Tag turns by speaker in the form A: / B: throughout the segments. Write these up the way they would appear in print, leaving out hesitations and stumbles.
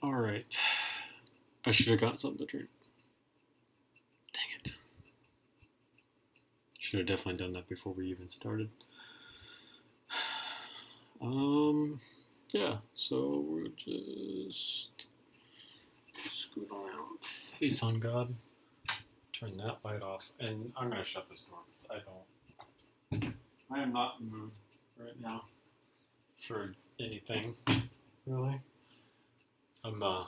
A: Alright. I should have gotten something to drink. Dang it. Should have definitely done that before we even started. Yeah, so we're just scoot on out. Hey, Sun God. Turn that light off. And I'm going to shut this door because I am not in the mood right now for anything, really. I was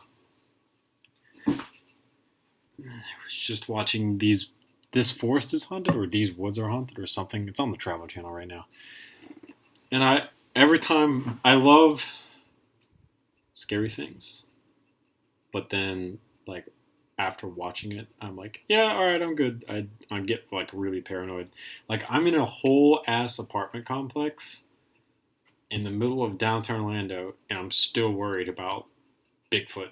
A: just watching this forest is haunted, or these woods are haunted, or something. It's on the Travel Channel right now. And every time, I love scary things. But then, like, after watching it, I'm like, yeah, all right, I'm good. I get, like, really paranoid. Like, I'm in a whole-ass apartment complex in the middle of downtown Orlando, and I'm still worried about Bigfoot,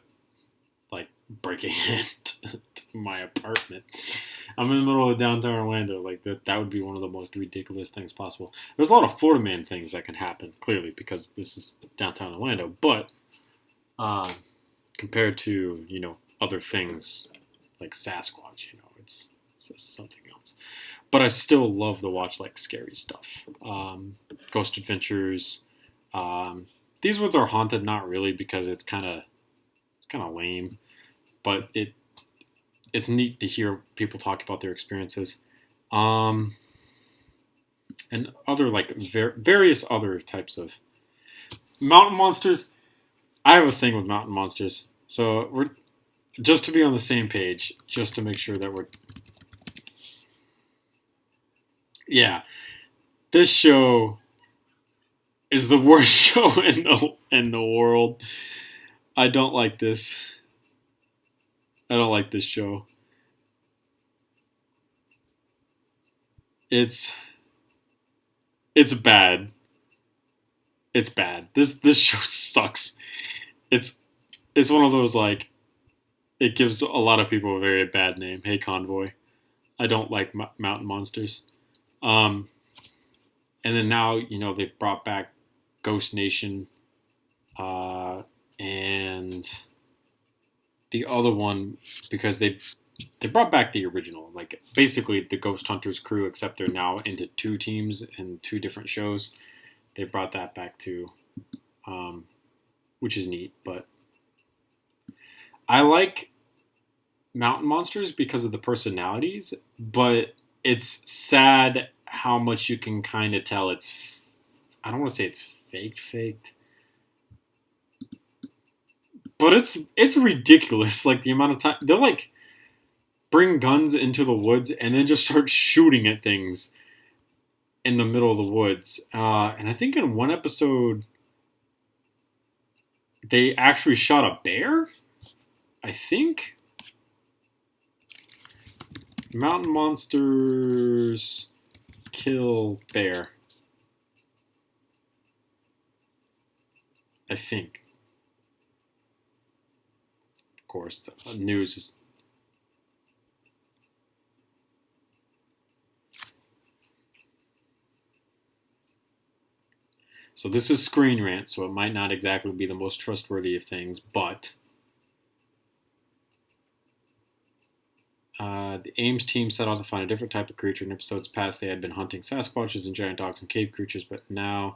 A: like, breaking into my apartment. I'm in the middle of downtown Orlando. Like, that would be one of the most ridiculous things possible. There's a lot of Florida man things that can happen, clearly, because this is downtown Orlando. But compared to, other things like Sasquatch, it's just something else. But I still love to watch, like, scary stuff. Ghost Adventures. These woods are haunted, not really, because it's kind of lame. But it's neat to hear people talk about their experiences. And other, like, various other types of mountain monsters. I have a thing with mountain monsters. So we're just to be on the same page, just to make sure that we're... Yeah. This show is the worst show in the world. I don't like this. I don't like this show. It's bad. It's bad. This show sucks. It's one of those, like, it gives a lot of people a very bad name. Hey, Convoy. I don't like mountain monsters. And then now, they've brought back Ghost Nation, and the other one, because they brought back the original, like, basically the Ghost Hunters crew, except they're now into 2 teams in 2 different shows. They brought that back too, which is neat. But I like mountain monsters because of the personalities, but it's sad how much you can kind of tell it's... I don't want to say it's faked. But it's ridiculous, like, the amount of time... They'll, like, bring guns into the woods and then just start shooting at things in the middle of the woods. And I think in one episode, they actually shot a bear? I think? Mountain monsters kill bear. I think. Of course, the news is... So this is Screen Rant, so it might not exactly be the most trustworthy of things, but the Ames team set out to find a different type of creature. In episodes past, they had been hunting Sasquatches and giant dogs and cave creatures, but now...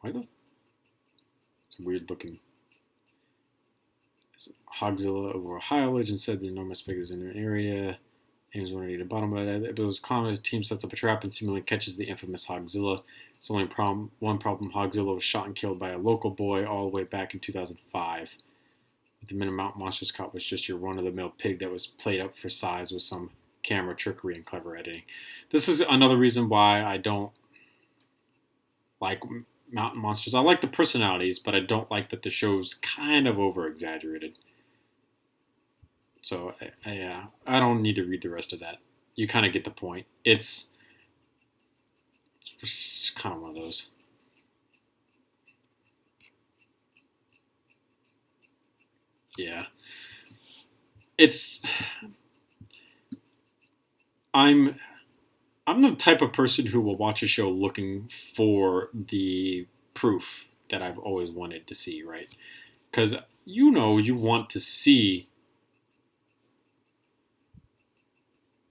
A: It's weird looking. Hogzilla over Ohio. Legend said the enormous pig is in an area. Ames wanted to eat a bottom, but it was common. His team sets up a trap and seemingly catches the infamous Hogzilla. It's only one problem. Hogzilla was shot and killed by a local boy all the way back in 2005. What the Minute Mountain Monsters caught was just your run-of-the-mill pig that was played up for size with some camera trickery and clever editing. This is another reason why I don't like mountain monsters. I like the personalities, but I don't like that the show's kind of over-exaggerated. So, I don't need to read the rest of that. You kind of get the point. It's kind of one of those. Yeah. I'm the type of person who will watch a show looking for the proof that I've always wanted to see, right? Because you know you want to see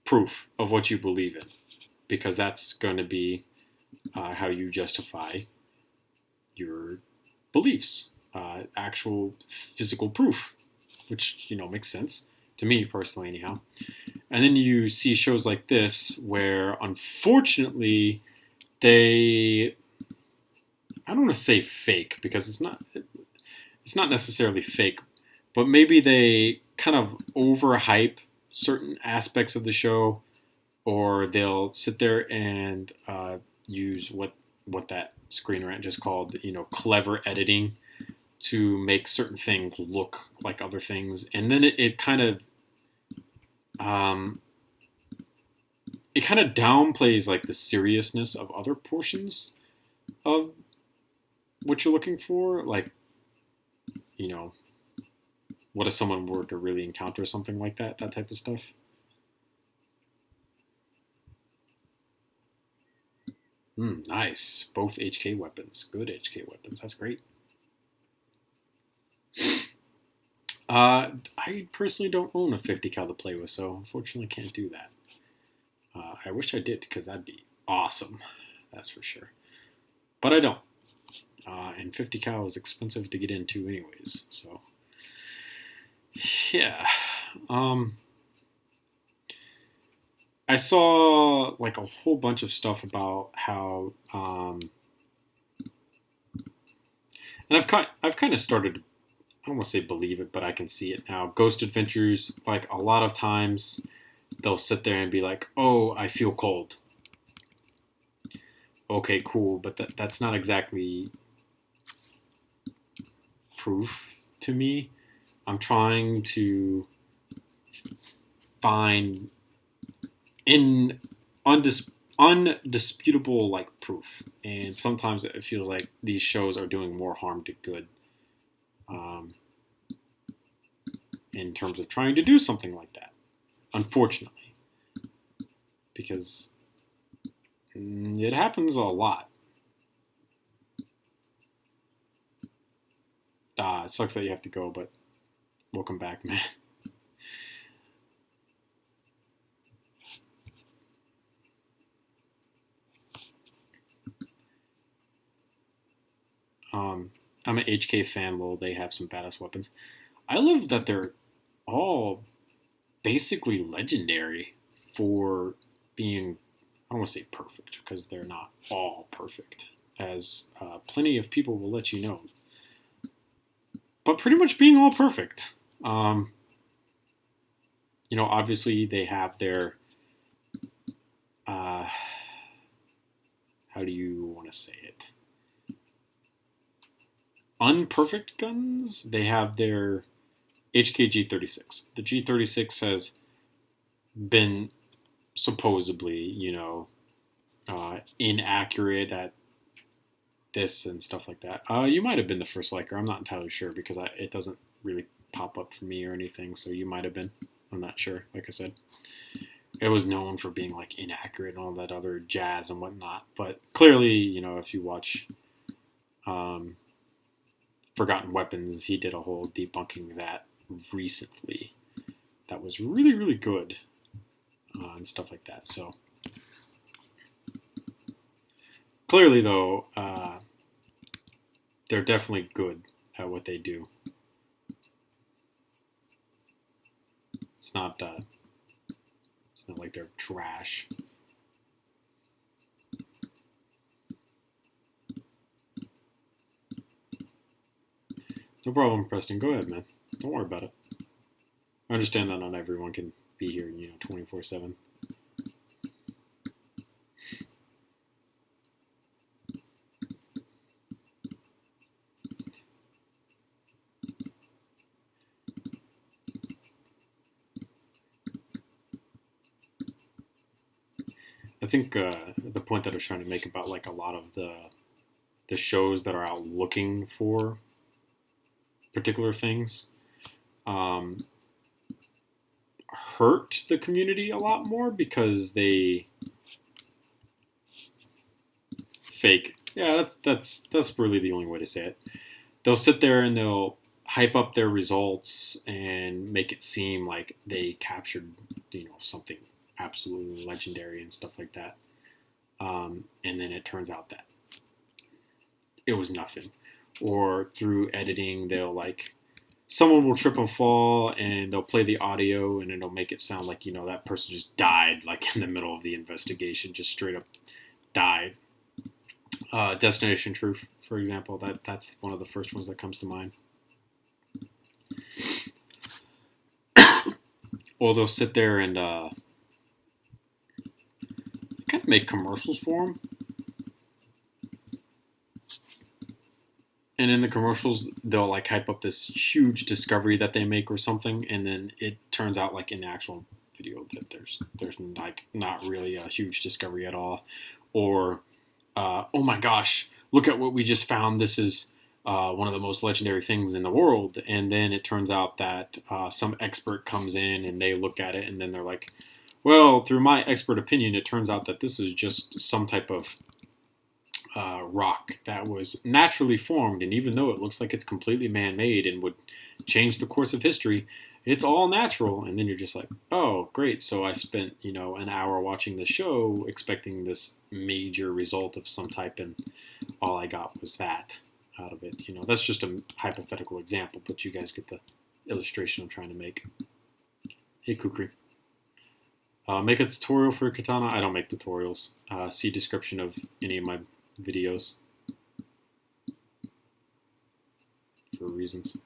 A: proof of what you believe in, because that's going to be how you justify your beliefs, actual physical proof, which, you know, makes sense to me personally anyhow. And then you see shows like this where unfortunately they, I don't want to say fake, because it's not necessarily fake, but maybe they kind of overhype certain aspects of the show, or they'll sit there and use what that Screen Rant just called, you know, clever editing to make certain things look like other things, and then it kind of downplays like the seriousness of other portions of what you're looking for. Like, you know, what if someone were to really encounter something like that type of stuff. Nice. Both HK weapons. Good HK weapons. That's great. I personally don't own a 50 cal to play with, so unfortunately can't do that. I wish I did, because that'd be awesome. That's for sure. But I don't. And 50 cal is expensive to get into anyways, so yeah. I saw like a whole bunch of stuff about how and I've kind of started to, I don't want to say believe it, but I can see it now. Ghost Adventures, like a lot of times they'll sit there and be like, "Oh, I feel cold." Okay, cool, but that's not exactly proof to me. I'm trying to find undisputable like proof, and sometimes it feels like these shows are doing more harm to good, in terms of trying to do something like that, unfortunately, because it happens a lot. It sucks that you have to go, but welcome back, man. I'm an HK fan, lol. They have some badass weapons. I love that they're all basically legendary for being, I don't want to say perfect, because they're not all perfect, as plenty of people will let you know. But pretty much being all perfect. You know, obviously they have their, how do you want to say it? Unperfect guns. They have their HK G36. The G36 has been supposedly, you know, inaccurate at this and stuff like that. You might have been the first liker. I'm not entirely sure, because it doesn't really pop up for me or anything, so you might have been. I'm not sure. Like I said, it was known for being like inaccurate and all that other jazz and whatnot. But clearly, you know, if you watch Forgotten Weapons, he did a whole debunking that recently. That was really, really good, and stuff like that. So clearly, though, they're definitely good at what they do. It's not like they're trash. No problem, Preston. Go ahead, man. Don't worry about it. I understand that not everyone can be here, you know, 24/7. I think the point that I was trying to make about like a lot of the shows that are out looking for particular things hurt the community a lot more, because they fake. Yeah, that's really the only way to say it. They'll sit there and they'll hype up their results and make it seem like they captured, something absolutely legendary and stuff like that. And then it turns out that it was nothing. Or through editing, someone will trip and fall and they'll play the audio and it'll make it sound like, that person just died, like in the middle of the investigation, just straight up died. Destination Truth, for example, that's one of the first ones that comes to mind. Or they'll sit there and kind of make commercials for them. And in the commercials, they'll hype up this huge discovery that they make or something, and then it turns out in the actual video that there's not really a huge discovery at all. Or oh my gosh, look at what we just found. This is one of the most legendary things in the world. And then it turns out that some expert comes in and they look at it and then they're like, well, through my expert opinion, it turns out that this is just some type of rock that was naturally formed. And even though it looks like it's completely man-made and would change the course of history, it's all natural. And then you're just like, oh, great. So I spent, an hour watching the show expecting this major result of some type, and all I got was that out of it. That's just a hypothetical example, but you guys get the illustration I'm trying to make. Hey, Kukri. Make a tutorial for katana. I don't make tutorials. See description of any of my videos for reasons.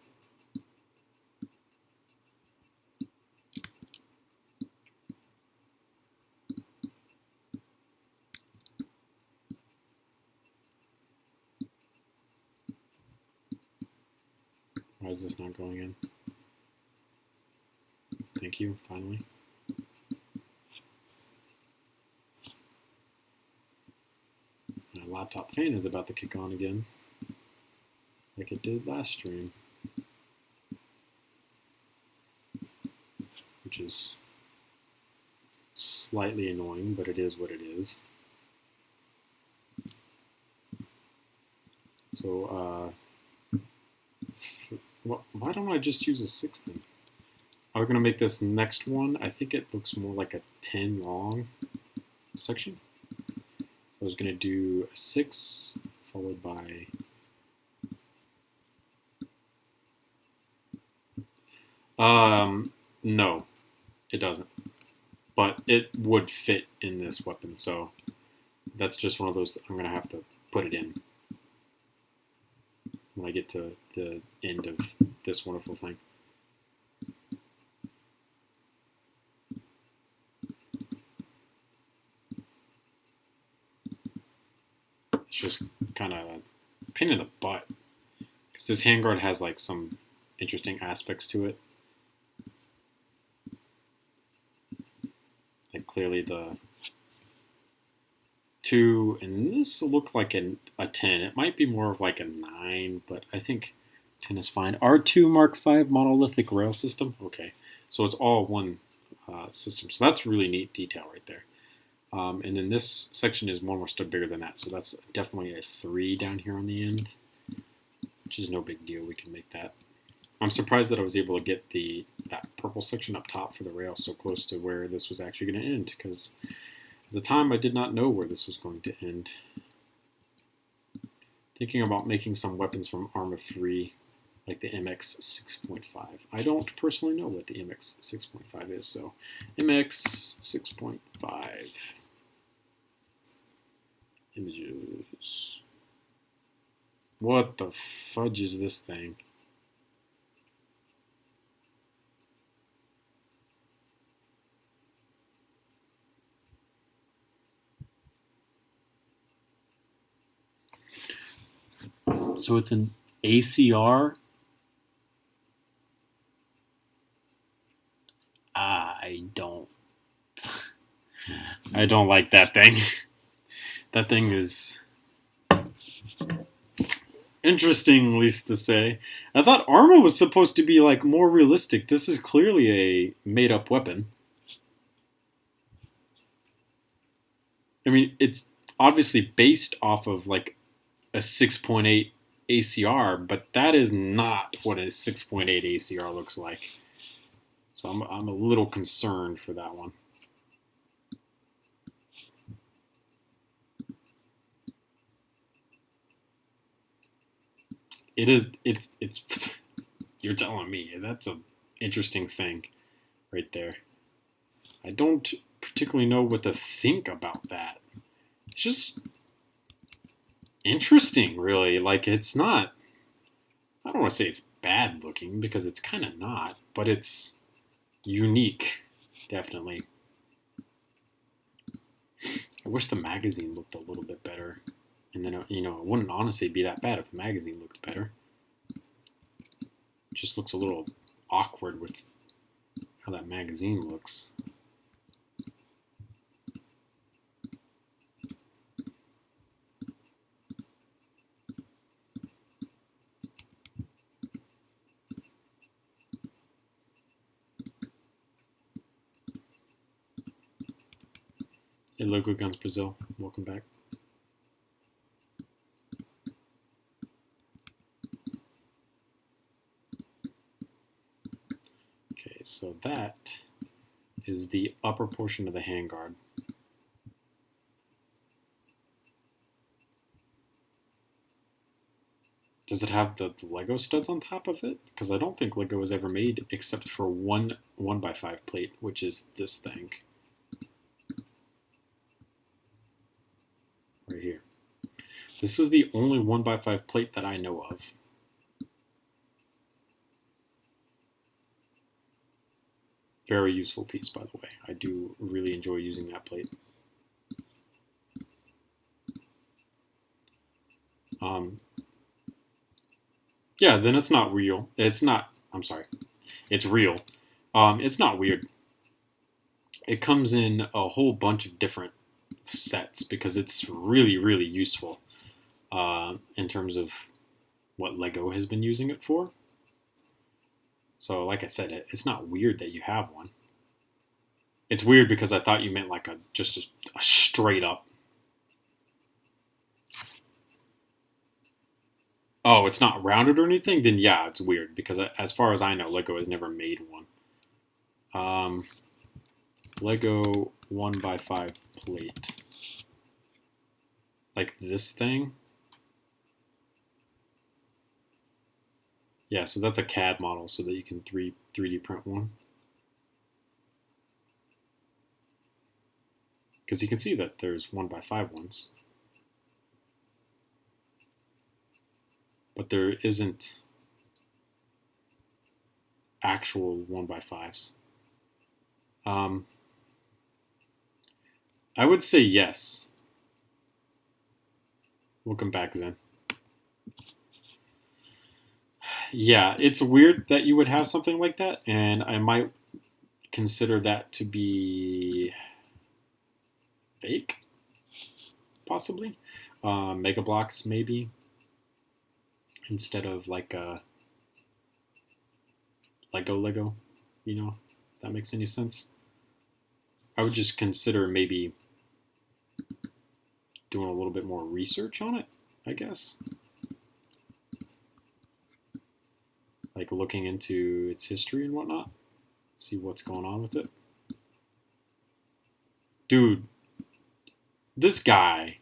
A: Why is this not going in? Thank you, finally. My laptop fan is about to kick on again, like it did last stream, which is slightly annoying, but it is what it is. So, why don't I just use a 6 then? I'm going to make this next one. I think it looks more like a 10 long section. So I was going to do a 6 followed by no, it doesn't. But it would fit in this weapon, so that's just one of those I'm going to have to put it in when I get to the end of this wonderful thing. It's just kind of a pain in the butt because this handguard has some interesting aspects to it. Clearly the 2, and this will look like a 10. It might be more of a 9, but I think 10 is fine. R2 Mark V monolithic rail system. Okay, so it's all one system. So that's really neat detail right there. And then this section is one more step bigger than that. So that's definitely a 3 down here on the end, which is no big deal. We can make that. I'm surprised that I was able to get that purple section up top for the rail so close to where this was actually going to end, because at the time I did not know where this was going to end. Thinking about making some weapons from Arma 3, like the MX 6.5. I don't personally know what the MX 6.5 is, so MX 6.5 images. What the fudge is this thing? So it's an ACR. I don't like that thing. That thing is interesting, least to say. I thought Arma was supposed to be more realistic. This is clearly a made-up weapon. I mean, it's obviously based off of a 6.8 ACR, but that is not what a 6.8 ACR looks like. So I'm a little concerned for that one. It's you're telling me that's an interesting thing right there. I don't particularly know what to think about that. It's just interesting, really. Like, it's not, I don't want to say it's bad looking because it's kind of not, but it's unique, definitely. I wish the magazine looked a little bit better. And then, you know, it wouldn't honestly be that bad if the magazine looked better. It just looks a little awkward with how that magazine looks. Hey, Lego Guns Brazil, welcome back. Okay, so that is the upper portion of the handguard. Does it have the Lego studs on top of it? Because I don't think Lego was ever made except for one 1x5 plate, which is this thing. Right here. This is the only 1x5 plate that I know of. Very useful piece, by the way. I do really enjoy using that plate. Yeah, then it's not real. It's not, I'm sorry. It's real. It's not weird. It comes in a whole bunch of different sets because it's really, really useful in terms of what Lego has been using it for. So like I said, it's not weird that you have one. It's weird because I thought you meant like just a straight up. Oh, it's not rounded or anything? Then yeah, it's weird because as far as I know, Lego has never made one. Lego 1x5 plate. Like this thing. Yeah, so that's a CAD model so that you can 3D print one. Because you can see that there's 1x5 ones. But there isn't actual 1x5s. I would say yes. Welcome back, Zen. Yeah, it's weird that you would have something like that, and I might consider that to be fake, possibly. Mega Bloks, maybe, instead of like a Lego, you know, if that makes any sense. I would just consider maybe doing a little bit more research on it, I guess. Like looking into its history and whatnot. See what's going on with it. Dude, this guy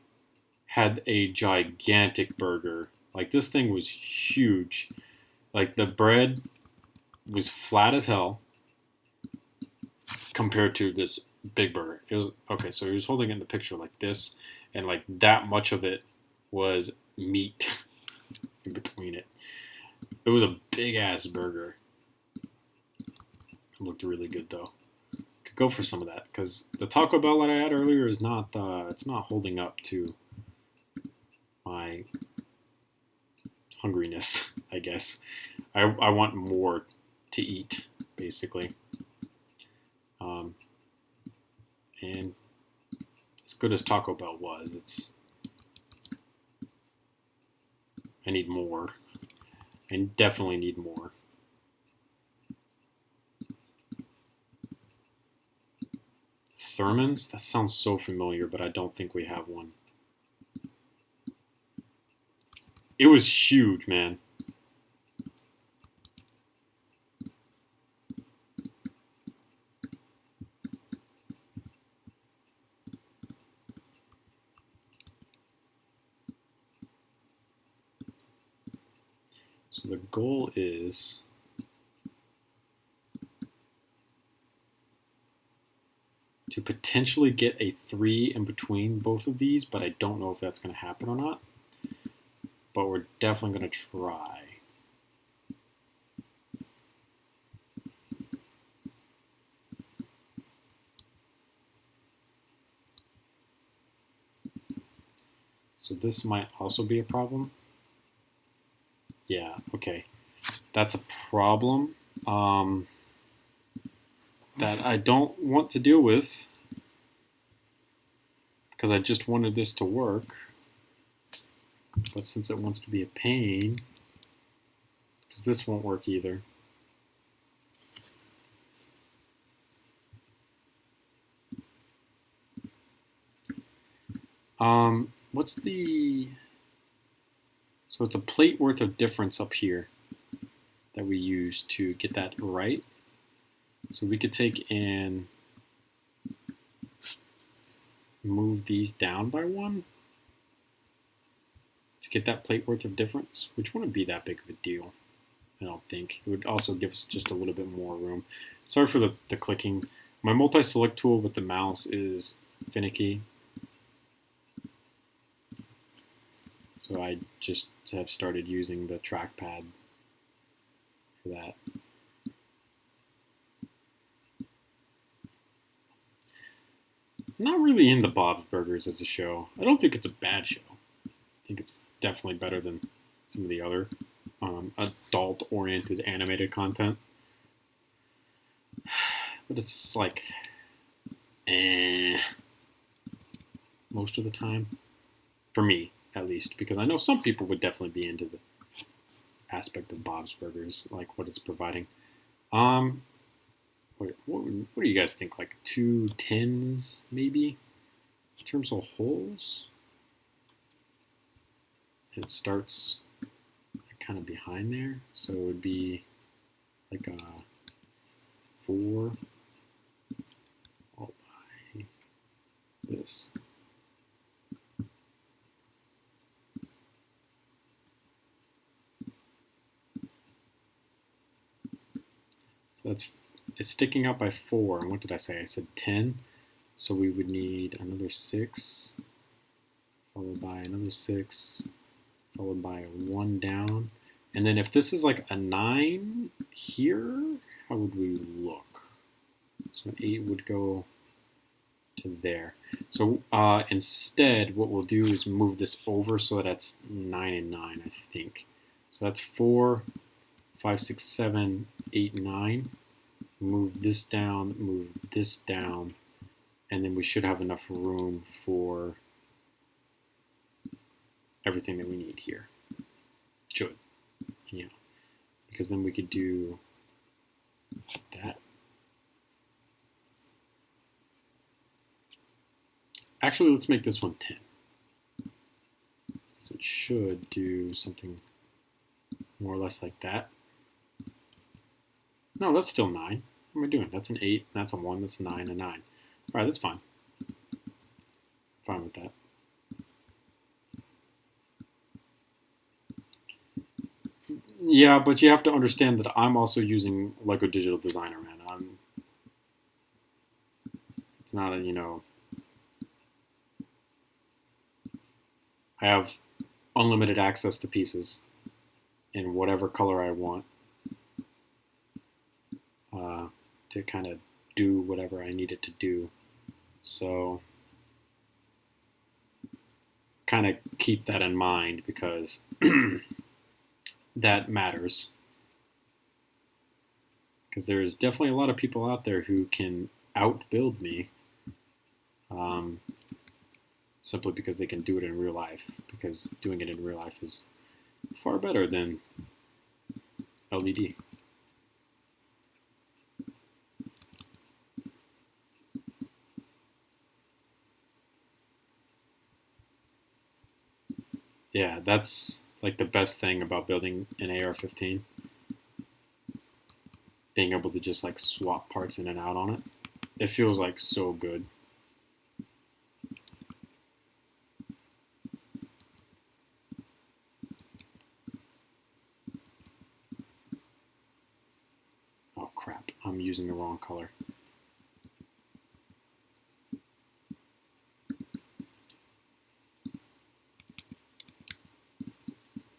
A: had a gigantic burger. Like this thing was huge. Like the bread was flat as hell compared to this big burger. It was okay, so he was holding it in the picture like this, and like that much of it was meat in between it. It was a big ass burger. It looked really good though. Could go for some of that because the Taco Bell that I had earlier is not. It's not holding up to my hungriness. I guess I want more to eat, basically. And as good as Taco Bell was, I need more. I definitely need more. Thurman's? That sounds so familiar, but I don't think we have one. It was huge, man. So the goal is to potentially get a 3 in between both of these, but I don't know if that's going to happen or not. But we're definitely going to try. So this might also be a problem. Yeah, okay. That's a problem that I don't want to deal with because I just wanted this to work. But since it wants to be a pain, because this won't work either. What's the... So it's a plate worth of difference up here that we use to get that right. So we could take and move these down by 1 to get that plate worth of difference, which wouldn't be that big of a deal, I don't think. It would also give us just a little bit more room. Sorry for the clicking. My multi-select tool with the mouse is finicky. So I just have started using the trackpad for that. Not really into Bob's Burgers as a show. I don't think it's a bad show. I think it's definitely better than some of the other adult-oriented animated content. But it's like, most of the time. For me, at least. Because I know some people would definitely be into the aspect of Bob's Burgers, like what it's providing. What do you guys think? Like 2 10s, maybe? In terms of holes? It starts kind of behind there, so it would be like a 4 followed by this. So it's sticking out by 4, and what did I say? I said 10, so we would need another 6, followed by another 6, followed by a 1 down. And then if this is like a 9 here, how would we look? So an 8 would go to there. So instead, what we'll do is move this over so that's 9 and 9, I think. So that's 4, 5, 6, 7, 8, 9. Move this down, and then we should have enough room for everything that we need here. Should. Yeah. Because then we could do that. Actually, let's make this one 10. So it should do something more or less like that. No, that's still 9. What am I doing? That's an 8, that's a 1, that's a 9, and 9. All right, that's fine. Fine with that. Yeah, but you have to understand that I'm also using Lego Digital Designer, man. It's not a, you know, I have unlimited access to pieces in whatever color I want to kind of do whatever I need it to do. So kind of keep that in mind because that matters. Because there's definitely a lot of people out there who can outbuild me simply because they can do it in real life. Because doing it in real life is far better than LED. Yeah, that's like the best thing about building an AR-15, being able to just like swap parts in and out on it. It feels like so good. Oh crap, I'm using the wrong color.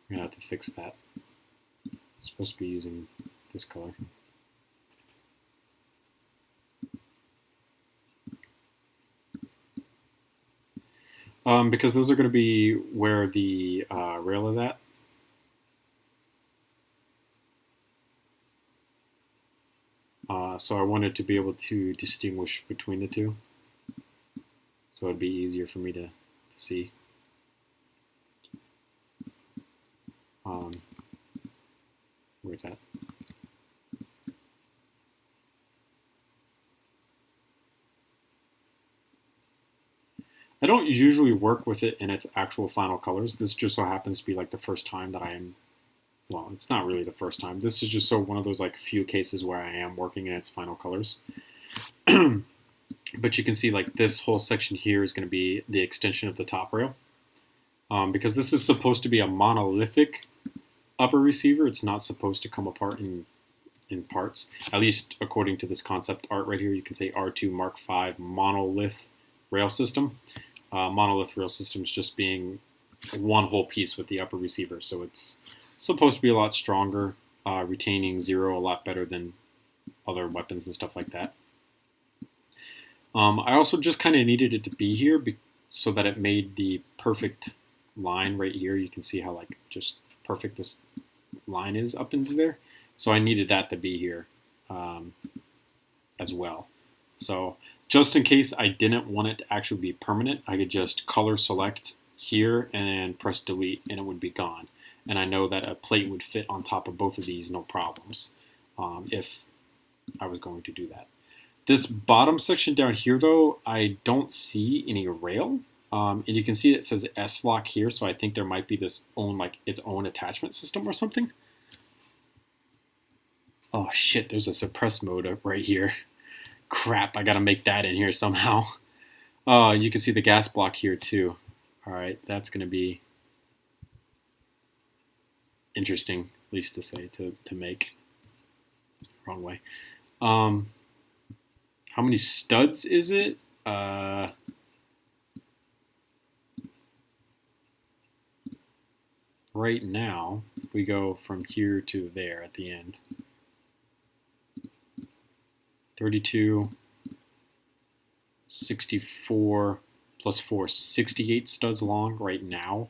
A: I'm gonna have to fix that. I'm supposed to be using this color. Because those are going to be where the rail is at. So I wanted to be able to distinguish between the two. So it'd be easier for me to see. Where it's at. I don't usually work with it in its actual final colors. This just so happens to be like the first time that I am, well, it's not really the first time. This is just so one of those like few cases where I am working in its final colors. But you can see like this whole section here is going to be the extension of the top rail. Because this is supposed to be a monolithic upper receiver, it's not supposed to come apart in parts. At least according to this concept art right here, you can say R2 Mark V monolith rail system. Monolith rail systems just being one whole piece with the upper receiver, so it's supposed to be a lot stronger, retaining zero a lot better than other weapons and stuff like that. I also just kind of needed it to be here so that it made the perfect line right here. You can see how like just perfect this line is up into there. So I needed that to be here as well. So just in case I didn't want it to actually be permanent, I could just color select here and press delete and it would be gone. And I know that a plate would fit on top of both of these no problems if I was going to do that. This bottom section down here though, I don't see any rail. And you can see it says S-lock here, so I think there might be this its own attachment system or something. Oh shit, there's a suppress mode up right here. Crap, I gotta make that in here somehow. You can see the gas block here too. Alright, that's gonna be interesting, at least to say, to make. Wrong way. How many studs is it? Right now, we go from here to there at the end. 32, 64 plus 4, 68 studs long right now.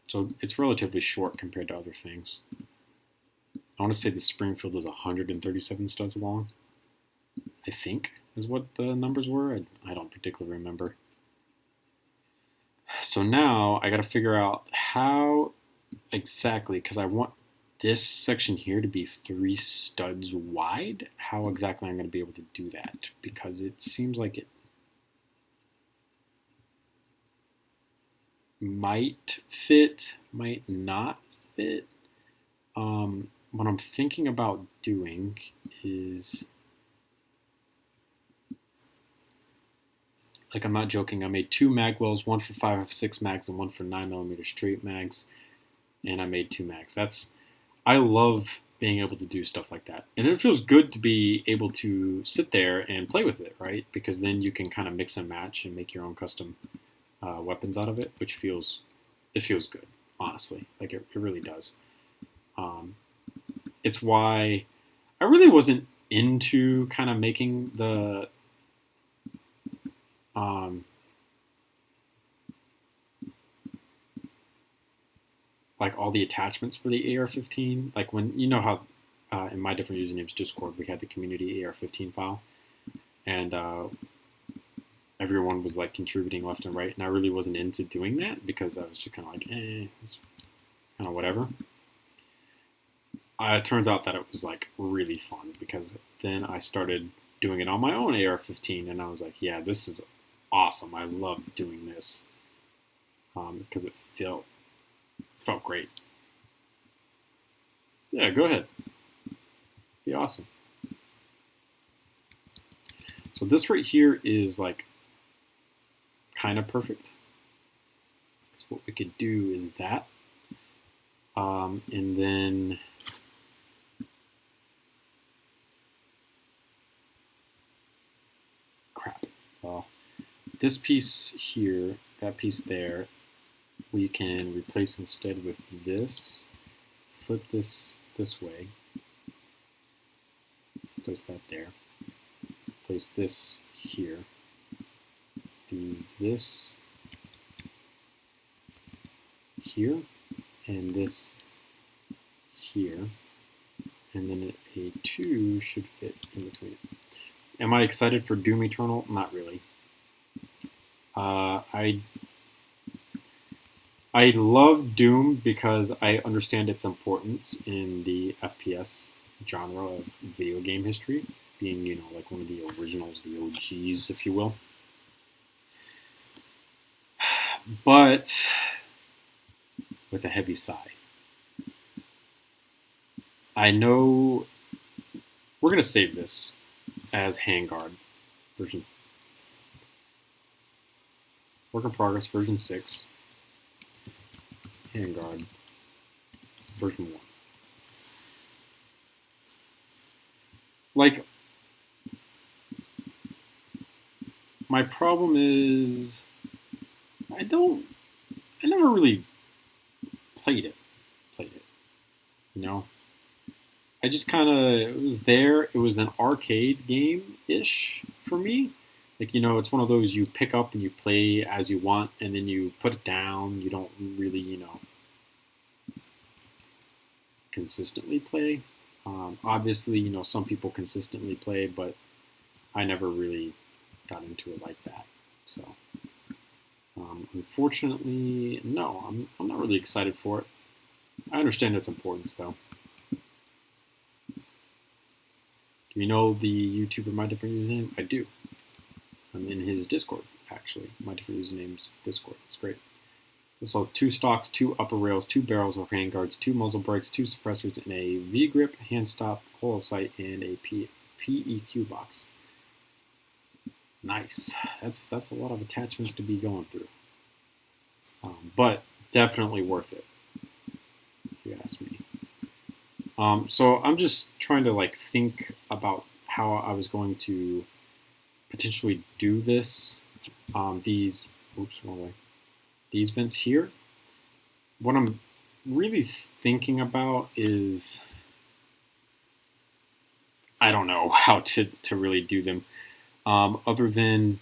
A: So it's relatively short compared to other things. I want to say the Springfield is 137 studs long, I think is what the numbers were. I don't particularly remember. So now I got to figure out how exactly, because I want this section here to be 3 studs wide, how exactly I'm going to be able to do that, because it seems like it might fit, might not fit. What I'm thinking about doing is, like, I'm not joking, I made 2 mag wells, one for 5.56 mags and one for 9mm straight mags, and I made 2 mags. I love being able to do stuff like that. And it feels good to be able to sit there and play with it, right? Because then you can kind of mix and match and make your own custom weapons out of it, which feels good, honestly. Like, it really does. It's why I really wasn't into kind of making the like all the attachments for the AR-15. Like, when, you know how in my different usernames Discord we had the community AR-15 file, and everyone was like contributing left and right, and I really wasn't into doing that because I was just kind of like, it's kind of whatever. It turns out that it was like really fun, because then I started doing it on my own AR-15, and I was like, yeah, this is awesome. I love doing this because it felt Felt great. Yeah, go ahead. Be awesome. So this right here is like kind of perfect. So what we could do is that. And then crap. Well, this piece here, that piece there, we can replace instead with this. Flip this way. Place that there. Place this here. Do this here, and this here, and then a 2 should fit in between it. Am I excited for Doom Eternal? Not really. I love Doom because I understand its importance in the FPS genre of video game history, being, you know, like one of the originals, the OGs, if you will. But with a heavy sigh. I know we're going to save this as Handguard version. Work in progress version 6. Handguard version 1. Like, my problem is I never really played it, you know? I just kind of, it was there, it was an arcade game-ish for me. Like, you know, it's one of those you pick up and you play as you want, and then you put it down. You don't really, you know, consistently play. Obviously, you know, some people consistently play, but I never really got into it like that. So, unfortunately, no, I'm not really excited for it. I understand its importance, though. Do you know the YouTuber My Different Username? I do. I'm in his Discord, actually. My Different Username's Discord. It's great. So 2 stocks, 2 upper rails, 2 barrels or handguards, 2 muzzle brakes, 2 suppressors, and a V-grip, hand stop, holo sight, and a PEQ box. Nice. That's a lot of attachments to be going through. But definitely worth it, if you ask me. So I'm just trying to like think about how I was going to potentially do this. These vents here. What I'm really thinking about is, I don't know how to really do them, other than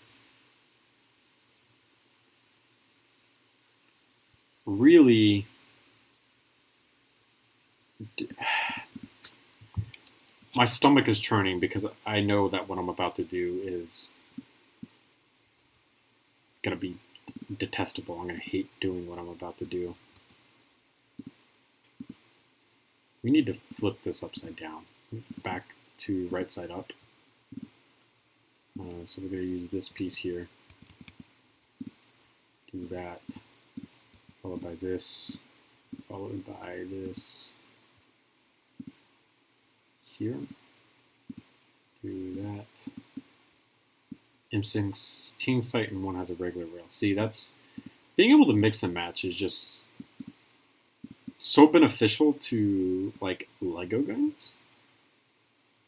A: really my stomach is churning because I know that what I'm about to do is gonna be detestable. I'm gonna hate doing what I'm about to do. We need to flip this upside down, back to right side up. So we're gonna use this piece here. Do that, followed by this, followed by this here. Do that. M16 sight and one has a regular rail. See, that's being able to mix and match is just so beneficial to like Lego guns,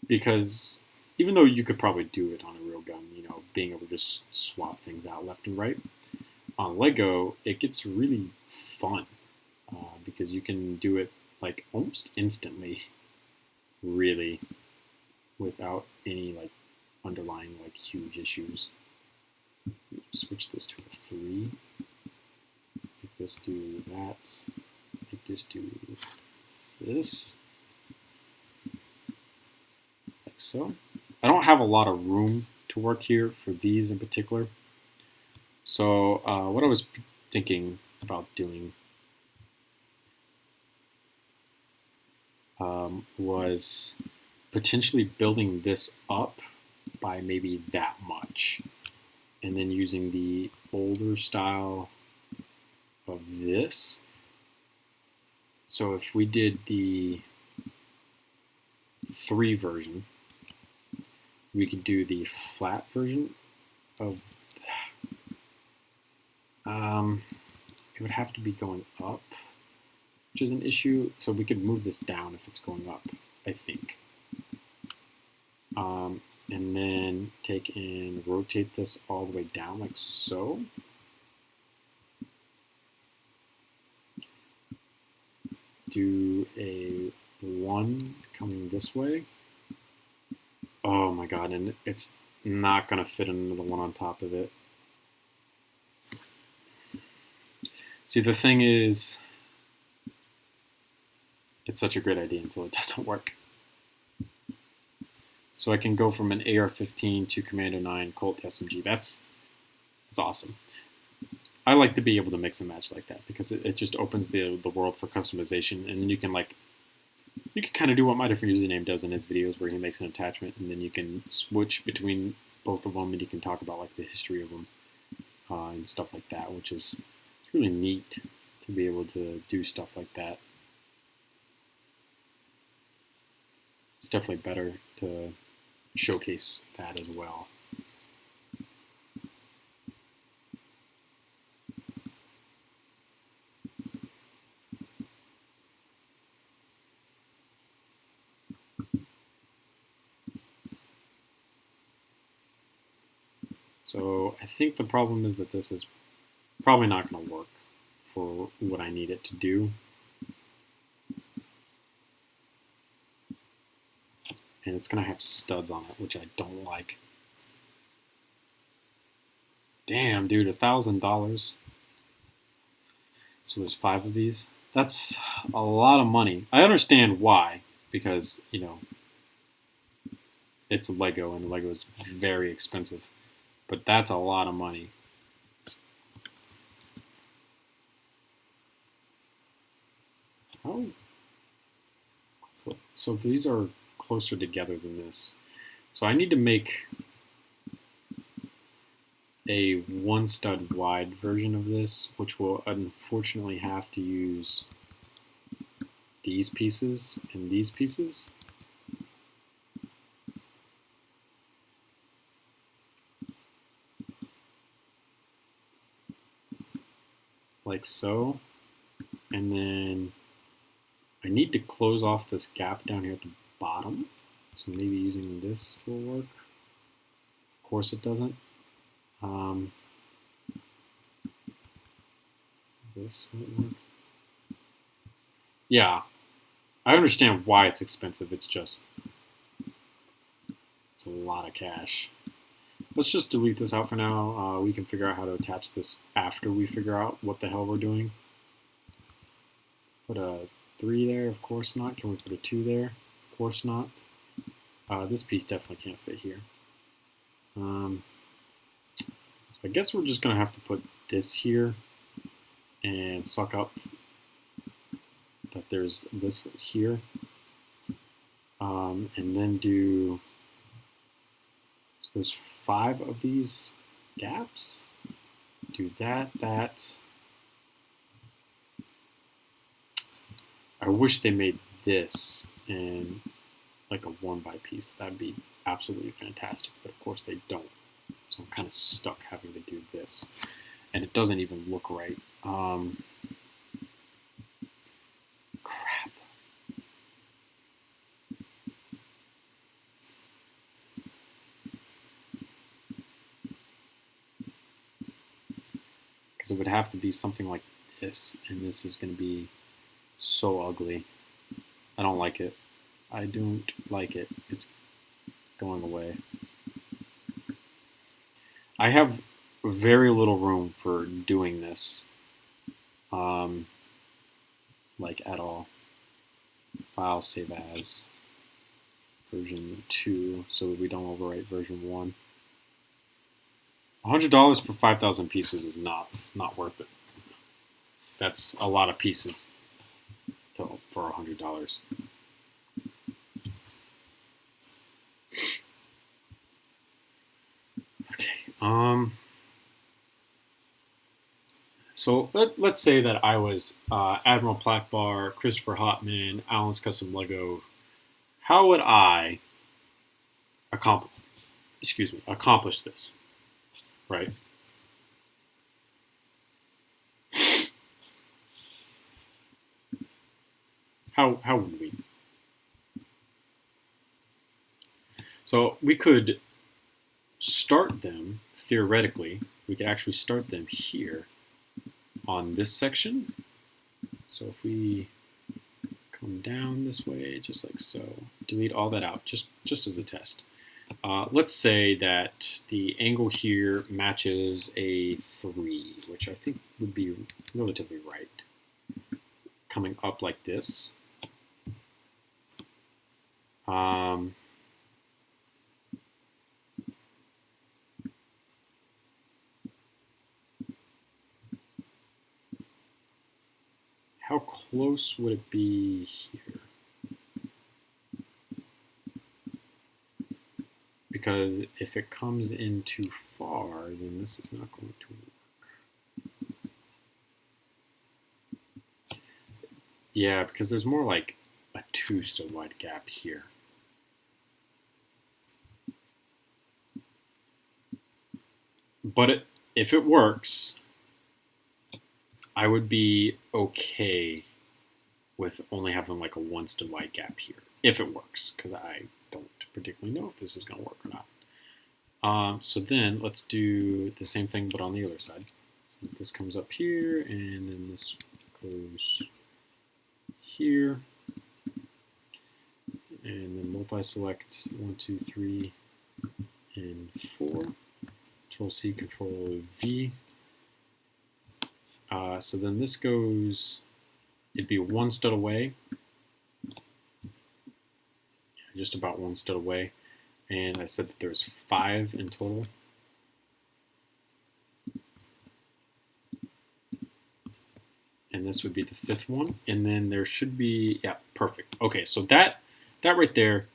A: because even though you could probably do it on a real gun, you know, being able to just swap things out left and right, on Lego it gets really fun because you can do it like almost instantly, really, without any like underlying like huge issues. Switch this to a 3. Make this do that. Make this do this. Like so. I don't have a lot of room to work here for these in particular. So what I was thinking about doing was potentially building this up by maybe that much, and then using the older style of this So if we did the 3 version, we could do the flat version of, it would have to be going up, which is an issue. So we could move this down if it's going up, I think. And then take and rotate this all the way down like so. Do a 1 coming this way. Oh my god, and it's not going to fit into the one on top of it. See, the thing is, it's such a great idea until it doesn't work. So I can go from an AR-15 to Commando 9 Colt SMG. That's awesome. I like to be able to mix and match like that because it just opens the world for customization, and then you can kind of do what my different username does in his videos, where he makes an attachment, and then you can switch between both of them, and you can talk about like the history of them and stuff like that, which is really neat to be able to do stuff like that. It's definitely better to showcase that as well. So I think the problem is that this is probably not going to work for what I need it to do. And it's going to have studs on it, which I don't like. Damn, dude, $1,000. So there's 5 of these. That's a lot of money. I understand why, because, you know, it's Lego, and Lego is very expensive. But that's a lot of money. Oh. So these are closer together than this. So I need to make a 1 stud wide version of this, which will unfortunately have to use these pieces and these pieces. Like so. And then I need to close off this gap down here at the bottom. So maybe using this will work. Of course it doesn't. This won't work. Yeah, I understand why it's expensive. It's just, it's a lot of cash. Let's just delete this out for now. We can figure out how to attach this after we figure out what the hell we're doing. Put a 3 there, of course not. Can we put a 2 there? Of course not. This piece definitely can't fit here. So I guess we're just going to have to put this here and suck up that there's this here. And then do, so there's 5 of these gaps. Do that. I wish they made this in like a 1x piece. That'd be absolutely fantastic, but of course they don't. So I'm kind of stuck having to do this, and it doesn't even look right. Crap. Because it would have to be something like this, and this is going to be so ugly. I don't like it. I don't like it. It's going away. I have very little room for doing this, like at all. File save as version 2, so that we don't overwrite version 1. $100 for 5,000 pieces is not worth it. That's a lot of pieces for $100. Okay. So let's say that I was Admiral Plackbar, Christopher Hopman, Alan's Custom Lego. How would I accomplish this, right? How would we? So we could start them, theoretically, we could actually start them here on this section. So if we come down this way, just like so, delete all that out, just as a test. Let's say that the angle here matches a 3, which I think would be relatively right. Coming up like this. How close would it be here? Because if it comes in too far, then this is not going to work. Yeah, because there's more like a 2 so wide gap here. But if it works, I would be okay with only having like a 1 stud wide gap here, if it works, because I don't particularly know if this is going to work or not. So then let's do the same thing, but on the other side. So this comes up here, and then this goes here, and then multi-select 1, 2, 3, and 4. Control C, Control V. So then this goes, it'd be 1 stud away. Just about 1 stud away. And I said that there's 5 in total. And this would be the 5th one. And then there should be, yeah, perfect. Okay, so that right there,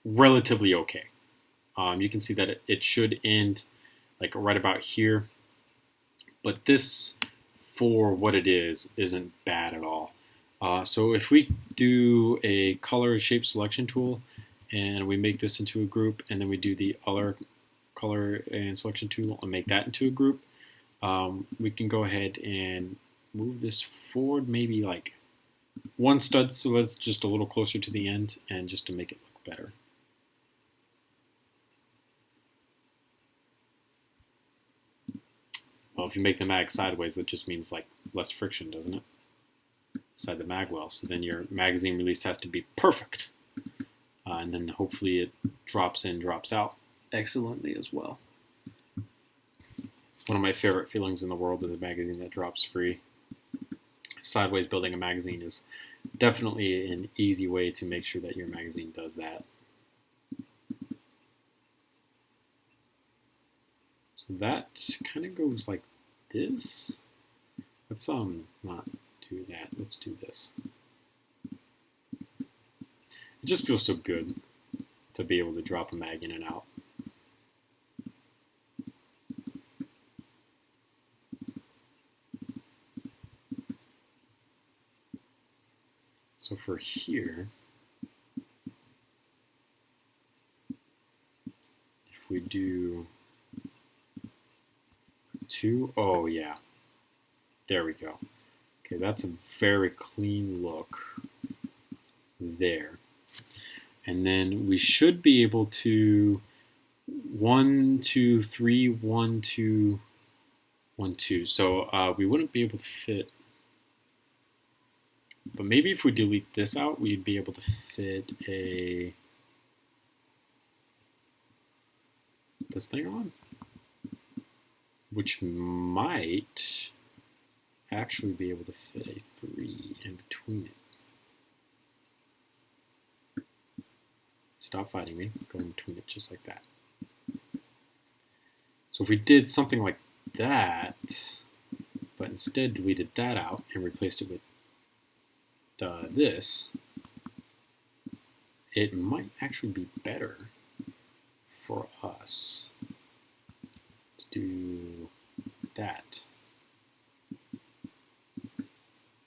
A: relatively okay. You can see that it should end like right about here. But this, for what it is, isn't bad at all. So if we do a color shape selection tool, and we make this into a group, and then we do the other color and selection tool and make that into a group, we can go ahead and move this forward maybe like 1 stud, so that's just a little closer to the end, and just to make it look better. Well, if you make the mag sideways, that just means like less friction, doesn't it? Inside the mag well. So then your magazine release has to be perfect. And then hopefully it drops in, drops out excellently as well. One of my favorite feelings in the world is a magazine that drops free. Sideways building a magazine is definitely an easy way to make sure that your magazine does that. So that kind of goes like this. Let's not do that. Let's do this. It just feels so good to be able to drop a mag in and out. So for here, if we do 2, oh yeah, there we go. Okay, that's a very clean look there. And then we should be able to 1, 2, 3, 1, 2, 1, 2. So we wouldn't be able to fit, but maybe if we delete this out, we'd be able to fit this thing on, which might actually be able to fit a 3 in between it. Stop fighting me. Go in between it just like that. So if we did something like that, but instead deleted that out and replaced it with this, it might actually be better for us to do that.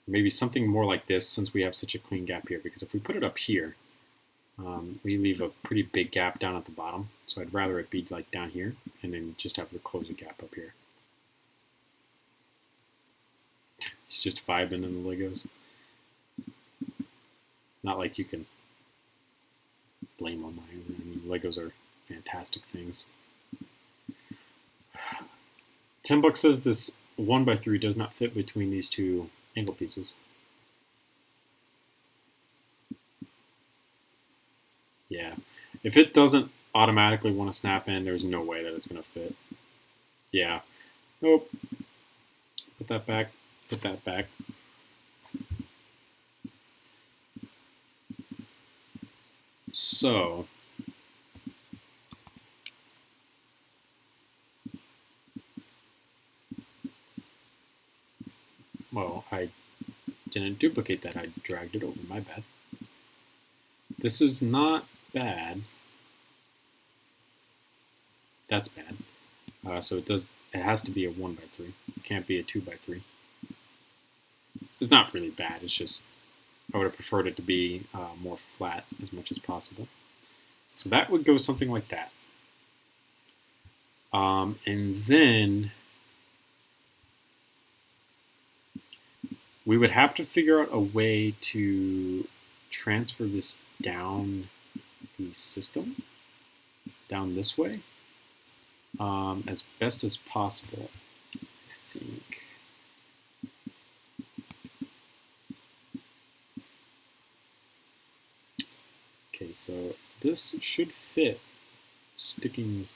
A: maybe something more like this, since we have such a clean gap here, because if we put it up here, we leave a pretty big gap down at the bottom. So I'd rather it be like down here and then just have the close a gap up here. It's just vibing in the Legos. Not like you can blame on mine. I mean, Legos are fantastic things. $10 says this 1x3 does not fit between these two angle pieces. Yeah, if it doesn't automatically want to snap in, there's no way that it's going to fit. Yeah. Nope. Put that back. Put that back. So, well, I didn't duplicate that. I dragged it over. My bad. This is not bad. That's bad. So it has to be a 1x3. It can't be a 2x3. It's not really bad. It's just I would have preferred it to be more flat as much as possible. So that would go something like that. And then we would have to figure out a way to transfer this down the system, down this way, as best as possible, I think. Okay, so this should fit sticking.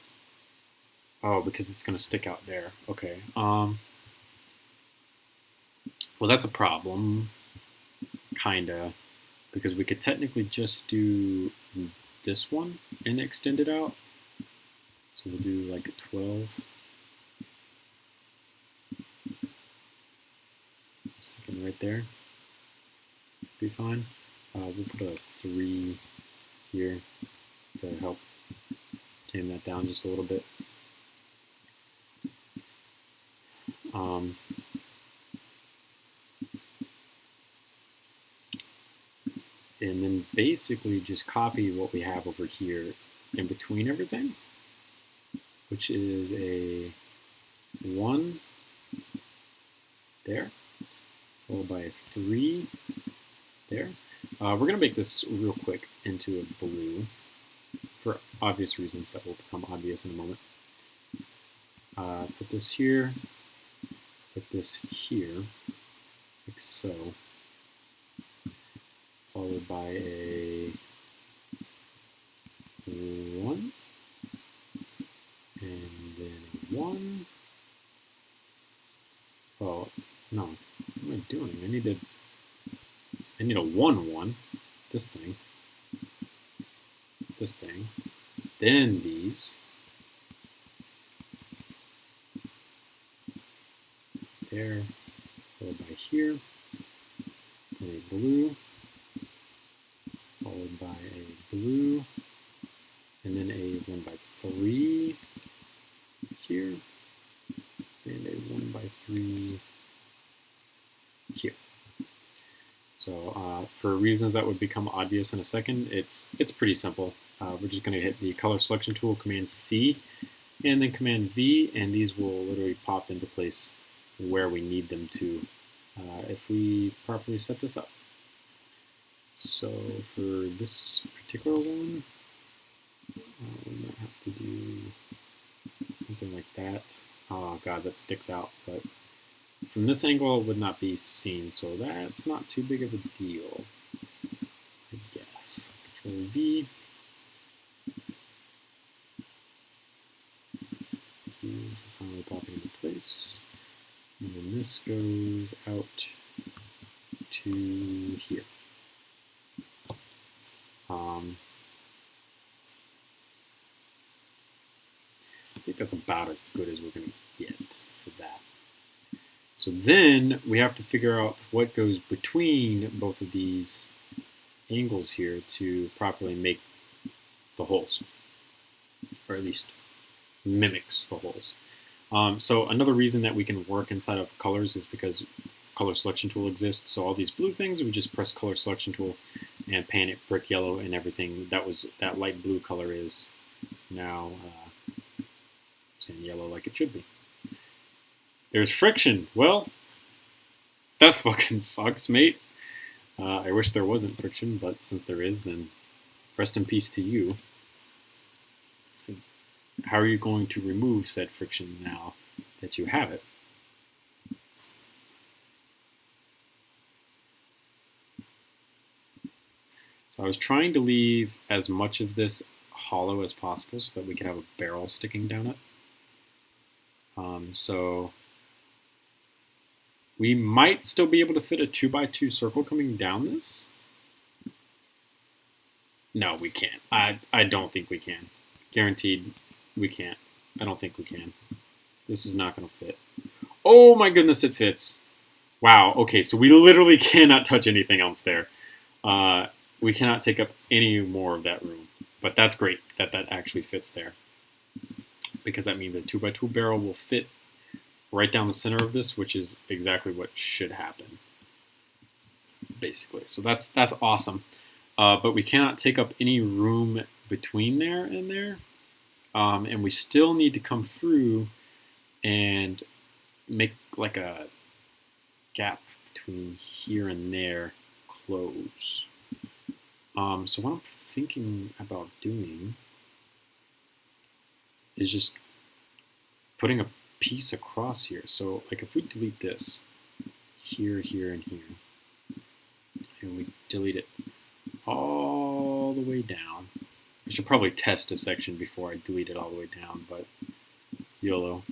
A: Oh, because it's going to stick out there. Okay. Well, that's a problem, kinda, because we could technically just do this one and extend it out. So we'll do like a 12. Sticking right there. Be fine. We'll put a 3 here to help tame that down just a little bit. And then basically just copy what we have over here in between everything, which is a 1 there, followed by a 3 there. We're going to make this real quick into a blue for obvious reasons that will become obvious in a moment. Put this here, put this here, like so, followed by a 1, and then a 1. Oh, no, what am I doing? I need a 1-1, this thing, then these, there, followed by here, then a blue, followed by a blue, and then a 1x3 here, and a 1x3 here. So for reasons that would become obvious in a second, it's pretty simple. We're just going to hit the color selection tool, Command C, and then Command V, and these will literally pop into place where we need them to if we properly set this up. So for this particular one, we might have to do something like that. Oh god, that sticks out, but from this angle it would not be seen, so that's not too big of a deal, I guess. Control V. Finally popping into place. And then this goes out to here. I think that's about as good as we're going to get for that. So then we have to figure out what goes between both of these angles here to properly make the holes, or at least mimics the holes. So another reason that we can work inside of colors is because color selection tool exists. So all these blue things, we just press color selection tool and paint it brick yellow, and everything that light blue color is now sand yellow like it should be. There's friction. Well, that fucking sucks, mate. I wish there wasn't friction, but since there is, then rest in peace to you. How are you going to remove said friction now that you have it? So I was trying to leave as much of this hollow as possible so that we could have a barrel sticking down it. So we might still be able to fit a 2x2 circle coming down this. No, we can't. I don't think we can. Guaranteed we can't. I don't think we can. This is not going to fit. Oh my goodness, it fits. Wow, okay, so we literally cannot touch anything else there. We cannot take up any more of that room. But that's great that that actually fits there, because that means a 2x2 barrel will fit right down the center of this, which is exactly what should happen, basically. So that's awesome. But we cannot take up any room between there and there. And we still need to come through and make like a gap between here and there close. So what I'm thinking about doing is just putting a piece across here. So like if we delete this here, here, and here, and we delete it all the way down. I should probably test a section before I delete it all the way down, but YOLO.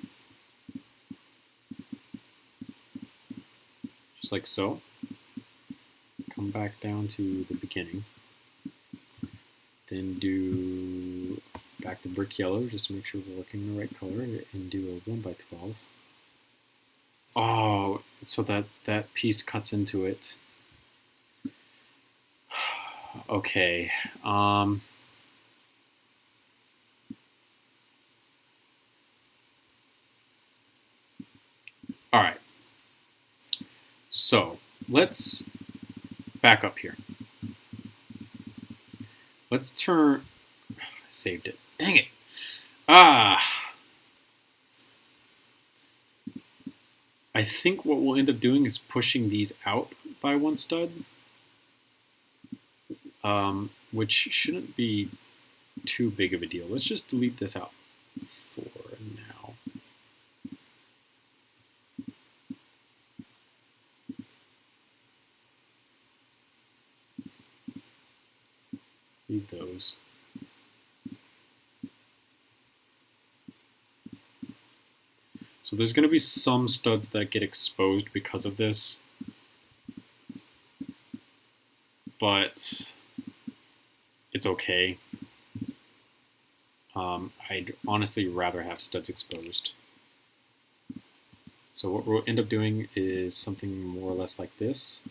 A: Just like so. Come back down to the beginning. Then do back to brick yellow, just to make sure we're looking the right color, and do a 1x12. Oh, so that piece cuts into it. Okay. All right. So let's back up here. Let's turn. I saved it. Dang it. I think what we'll end up doing is pushing these out by one stud, which shouldn't be too big of a deal. Let's just delete this out for now. Leave those. So there's going to be some studs that get exposed because of this, but it's okay. I'd honestly rather have studs exposed. So what we'll end up doing is something more or less like this.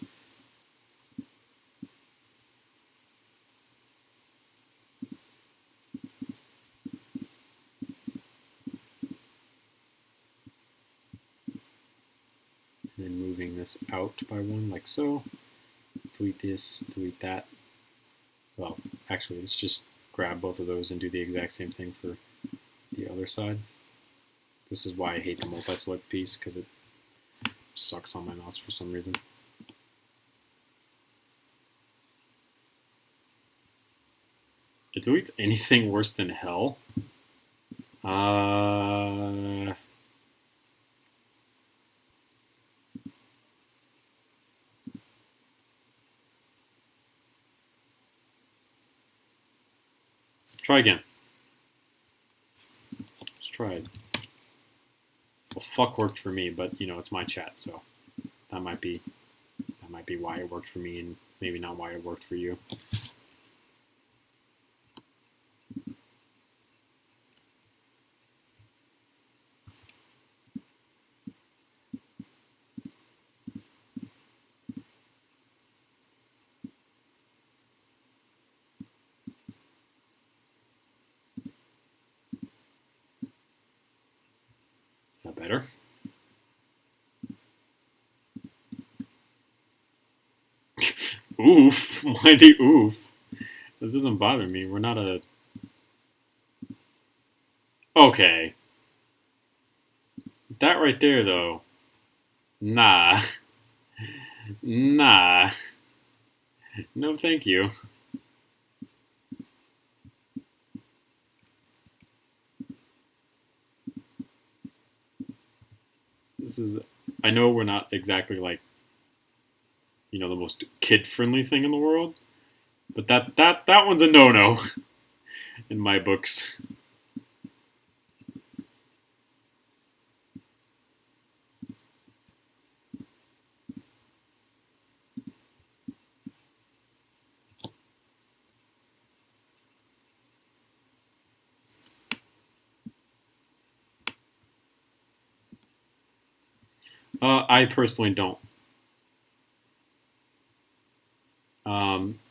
A: And then moving this out by one like so. Delete this, delete that. Well, actually, let's just grab both of those and do the exact same thing for the other side. This is why I hate the multi-select piece, because it sucks on my mouse for some reason. It deletes anything worse than hell. Try again. Let's try it. Well, fuck worked for me, but you know it's my chat, so that might be why it worked for me, and maybe not why it worked for you. Is that better? Oof. Why the oof? That doesn't bother me. We're not a... Okay. That right there, though. Nah. Nah. No, thank you. This is... I know we're not exactly like, you know, the most kid-friendly thing in the world, but that one's a no-no in my books. I personally don't.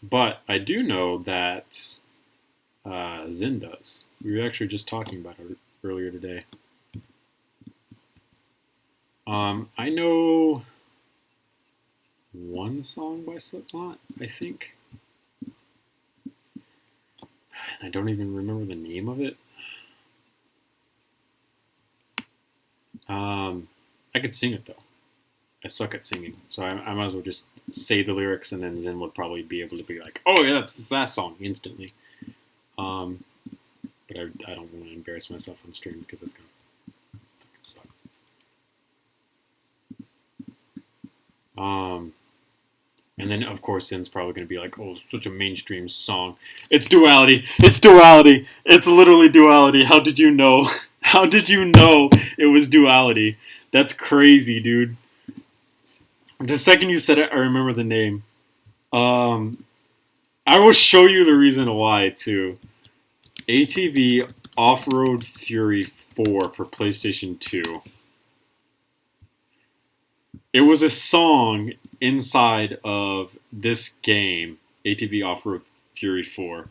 A: But I do know that Zin does. We were actually just talking about it earlier today. I know one song by Slipknot, I think. I don't even remember the name of it. I could sing it, though. I suck at singing, so I might as well just say the lyrics, and then Zin would probably be able to be like, oh, yeah, that's that song, instantly. But I don't want to embarrass myself on stream, because that's going to suck. And then, of course, Zin's probably going to be like, oh, it's such a mainstream song. It's Duality. It's Duality. It's literally Duality. How did you know? How did you know it was Duality? That's crazy, dude. The second you said it, I remember the name. I will show you the reason why, too. ATV Off-Road Fury 4 for PlayStation 2. It was a song inside of this game, ATV Off-Road Fury 4.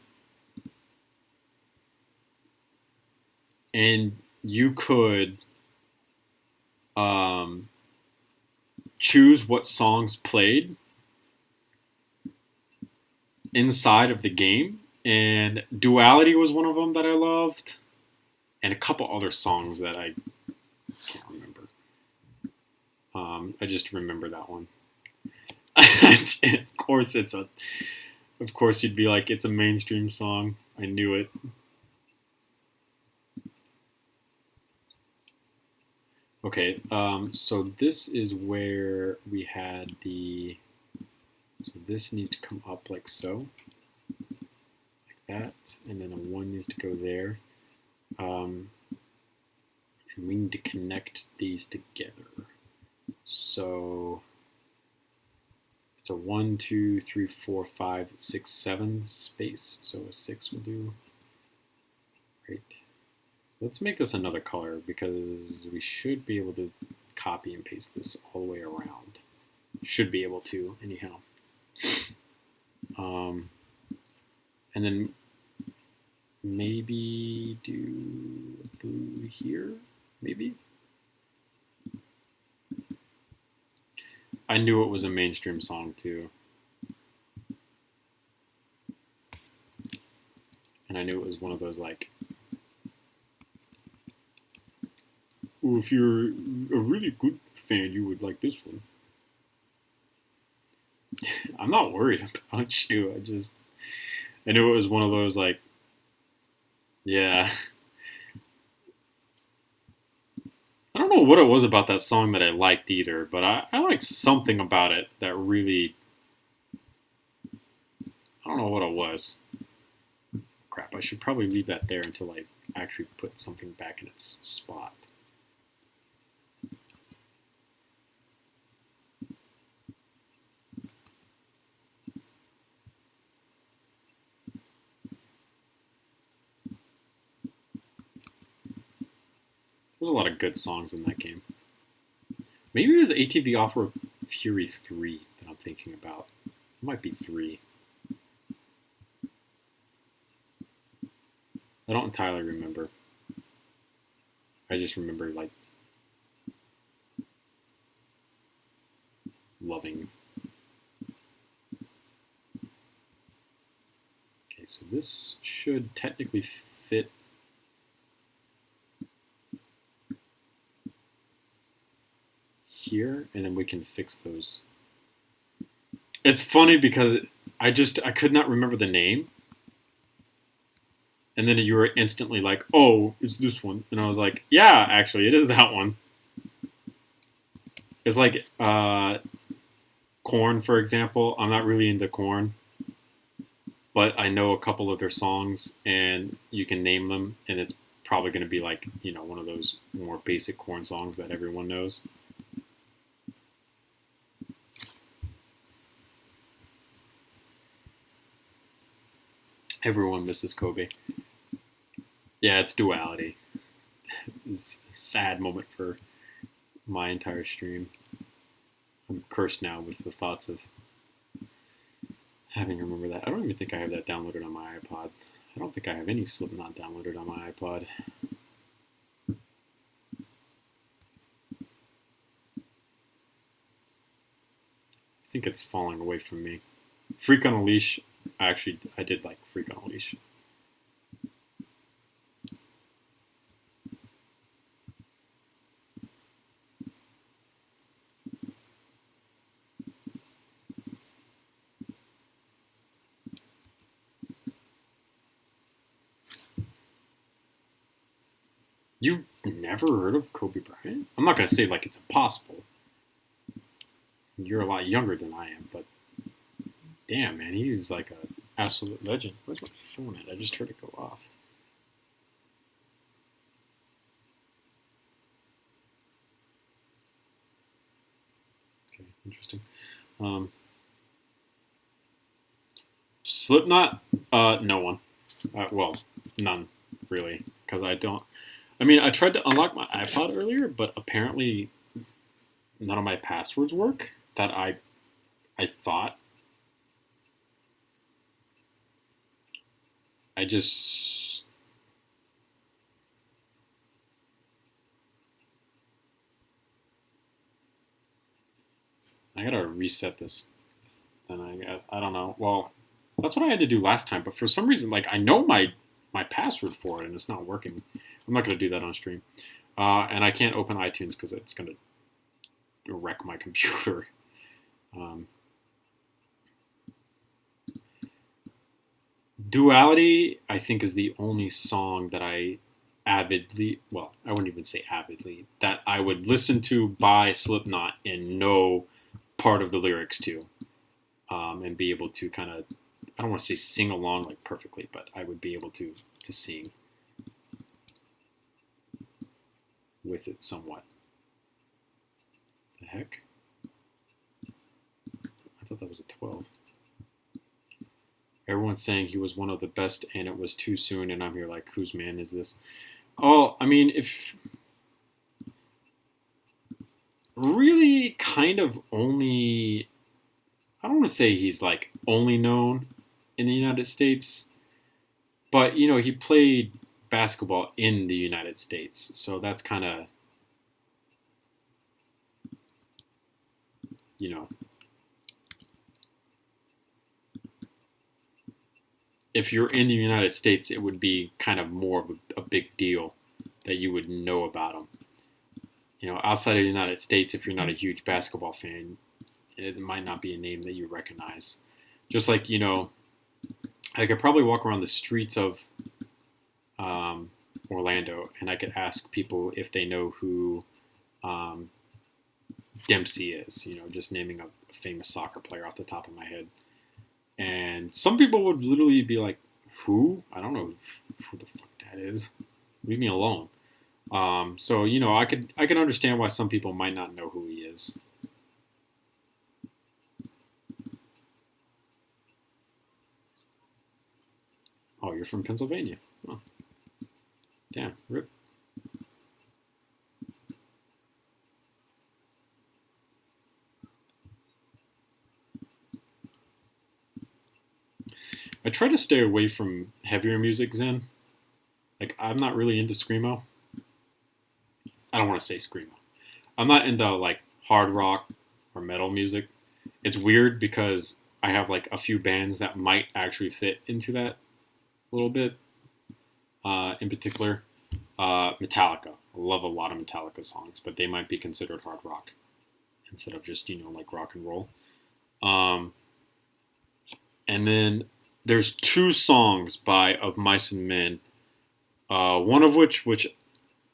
A: And you could choose what songs played inside of the game. And Duality was one of them that I loved. And a couple other songs that I can't remember. I just remember that one. Of course you'd be like, it's a mainstream song. I knew it. Okay, so this is where we had so this needs to come up like so. Like that, and then a 1 needs to go there. And we need to connect these together. So it's a 1, 2, 3, 4, 5, 6, 7 space. So a 6 will do. Right. So let's make this another color because we should be able to copy and paste this all the way around. Should be able to, anyhow. And then maybe do blue here, maybe. I knew it was a mainstream song too. And I knew it was one of those like, oh, if you're a really good fan, you would like this one. I'm not worried about you. I knew it was one of those like, yeah. I don't know what it was about that song that I liked either, but I liked something about it that really, I don't know what it was. Crap, I should probably leave that there until I actually put something back in its spot. There's a lot of good songs in that game. Maybe it was ATV Off-Road Fury 3 that I'm thinking about. It might be 3. I don't entirely remember. I just remember, like, loving So this should technically fit here, and then we can fix those. It's funny because I could not remember the name. And then you were instantly like, oh, it's this one. And I was like, yeah, actually, it is that one. It's like Korn, for example. I'm not really into Korn, but I know a couple of their songs, and you can name them, and it's probably going to be like, you know, one of those more basic Korn songs that everyone knows. Everyone misses Kobe. Yeah, it's duality. It's a sad moment for my entire stream. I'm cursed now with the thoughts of having to remember that. I don't even think I have that downloaded on my iPod. I don't think I have any Slipknot downloaded on my iPod. I think it's falling away from me. Freak on a Leash. I did like Freak on a Leash. You've never heard of Kobe Bryant? I'm not going to say like it's impossible. You're a lot younger than I am, but damn, man, he was like an absolute legend. Where's my phone at? I just heard it go off. Okay, interesting. Slipknot? No one. Well, none, really, because I don't. I mean, I tried to unlock my iPod earlier, but apparently none of my passwords work that I thought. I gotta reset this. Then I guess I don't know. Well, that's what I had to do last time, but for some reason, like I know my password for it and it's not working. I'm not gonna do that on stream, and I can't open iTunes because it's gonna wreck my computer. Duality, I think, is the only song that I avidly, well, I wouldn't even say avidly, that I would listen to by Slipknot and know part of the lyrics to, and be able to kind of, I don't want to say sing along like perfectly, but I would be able to sing with it somewhat. The heck? I thought that was a 12. Everyone's saying he was one of the best and it was too soon, and I'm here like, whose man is this? Oh, I mean, if really kind of only, I don't want to say he's like only known in the United States, but you know, he played basketball in the United States, so that's kind of, you know, if you're in the United States, it would be kind of more of a big deal that you would know about him. You know, outside of the United States, if you're not a huge basketball fan, it might not be a name that you recognize. Just like, you know, I could probably walk around the streets of Orlando and I could ask people if they know who Dempsey is, you know, just naming a famous soccer player off the top of my head. And some people would literally be like, who? I don't know who the fuck that is. Leave me alone. So, you know, I can understand why some people might not know who he is. Oh, you're from Pennsylvania. Oh. Damn, rip. I try to stay away from heavier music, Zen. Like, I'm not really into Screamo. I don't want to say Screamo. I'm not into, like, hard rock or metal music. It's weird because I have, like, a few bands that might actually fit into that a little bit. In particular, Metallica. I love a lot of Metallica songs, but they might be considered hard rock instead of just, like rock and roll. And then there's 2 songs of Mice and Men, one of which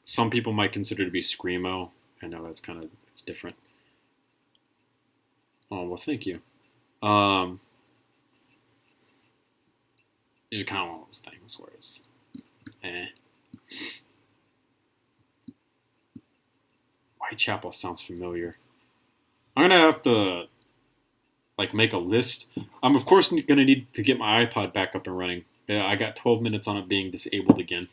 A: some people might consider to be screamo. I know it's different. Oh, well, thank you. It's kind of one of those things where it's, Whitechapel sounds familiar. I'm gonna have to make a list. I'm of course gonna need to get my iPod back up and running. I got 12 minutes on it being disabled again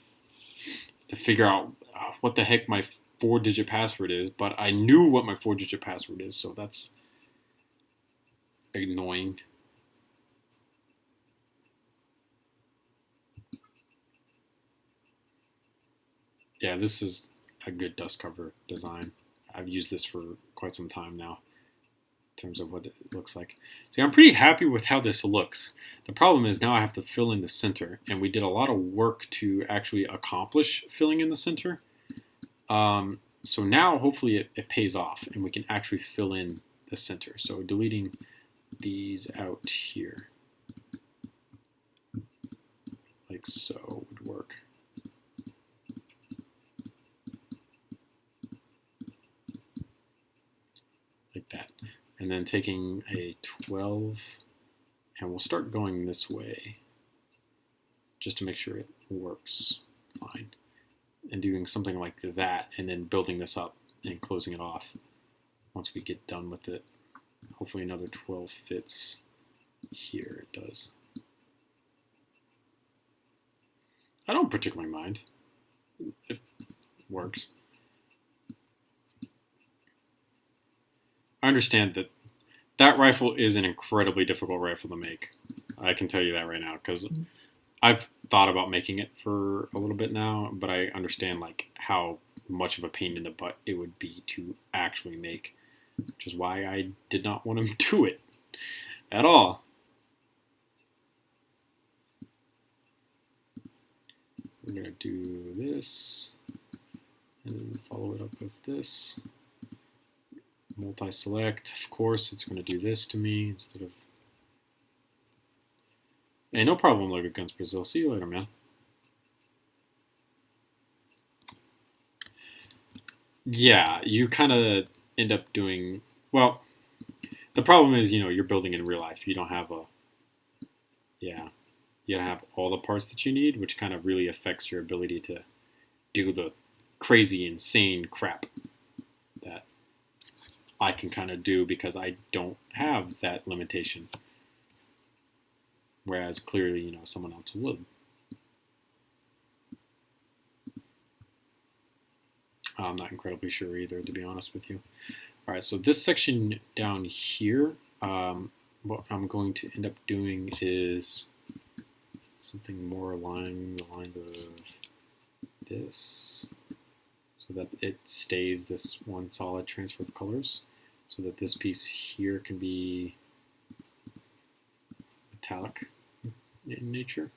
A: to figure out what the heck my 4-digit password is. But I knew what my 4-digit password is, so that's annoying. Yeah, this is a good dust cover design. I've used this for quite some time now in terms of what it looks like. See, I'm pretty happy with how this looks. The problem is now I have to fill in the center, and we did a lot of work to actually accomplish filling in the center. So now hopefully it pays off, and we can actually fill in the center. So deleting these out here, like so, would work. Like that. And then taking a 12, and we'll start going this way just to make sure it works fine. And doing something like that, and then building this up and closing it off once we get done with it. Hopefully another 12 fits here. It does. I don't particularly mind. It works. I understand that rifle is an incredibly difficult rifle to make. I can tell you that right now, because I've thought about making it for a little bit now, but I understand how much of a pain in the butt it would be to actually make, which is why I did not want to do it at all. We're going to do this, and then follow it up with this. Multi-select, of course, it's going to do this to me instead of... Hey, no problem, Lego Guns Brazil. See you later, man. Yeah, you kind of end up doing... Well, the problem is, you're building in real life. You don't have a... Yeah, you don't have all the parts that you need, which kind of really affects your ability to do the crazy, insane crap that I can kind of do because I don't have that limitation. Whereas clearly, someone else would. I'm not incredibly sure either, to be honest with you. All right, so this section down here, what I'm going to end up doing is something more along the lines of this, so that it stays this one solid transfer of colors, so that this piece here can be metallic in nature.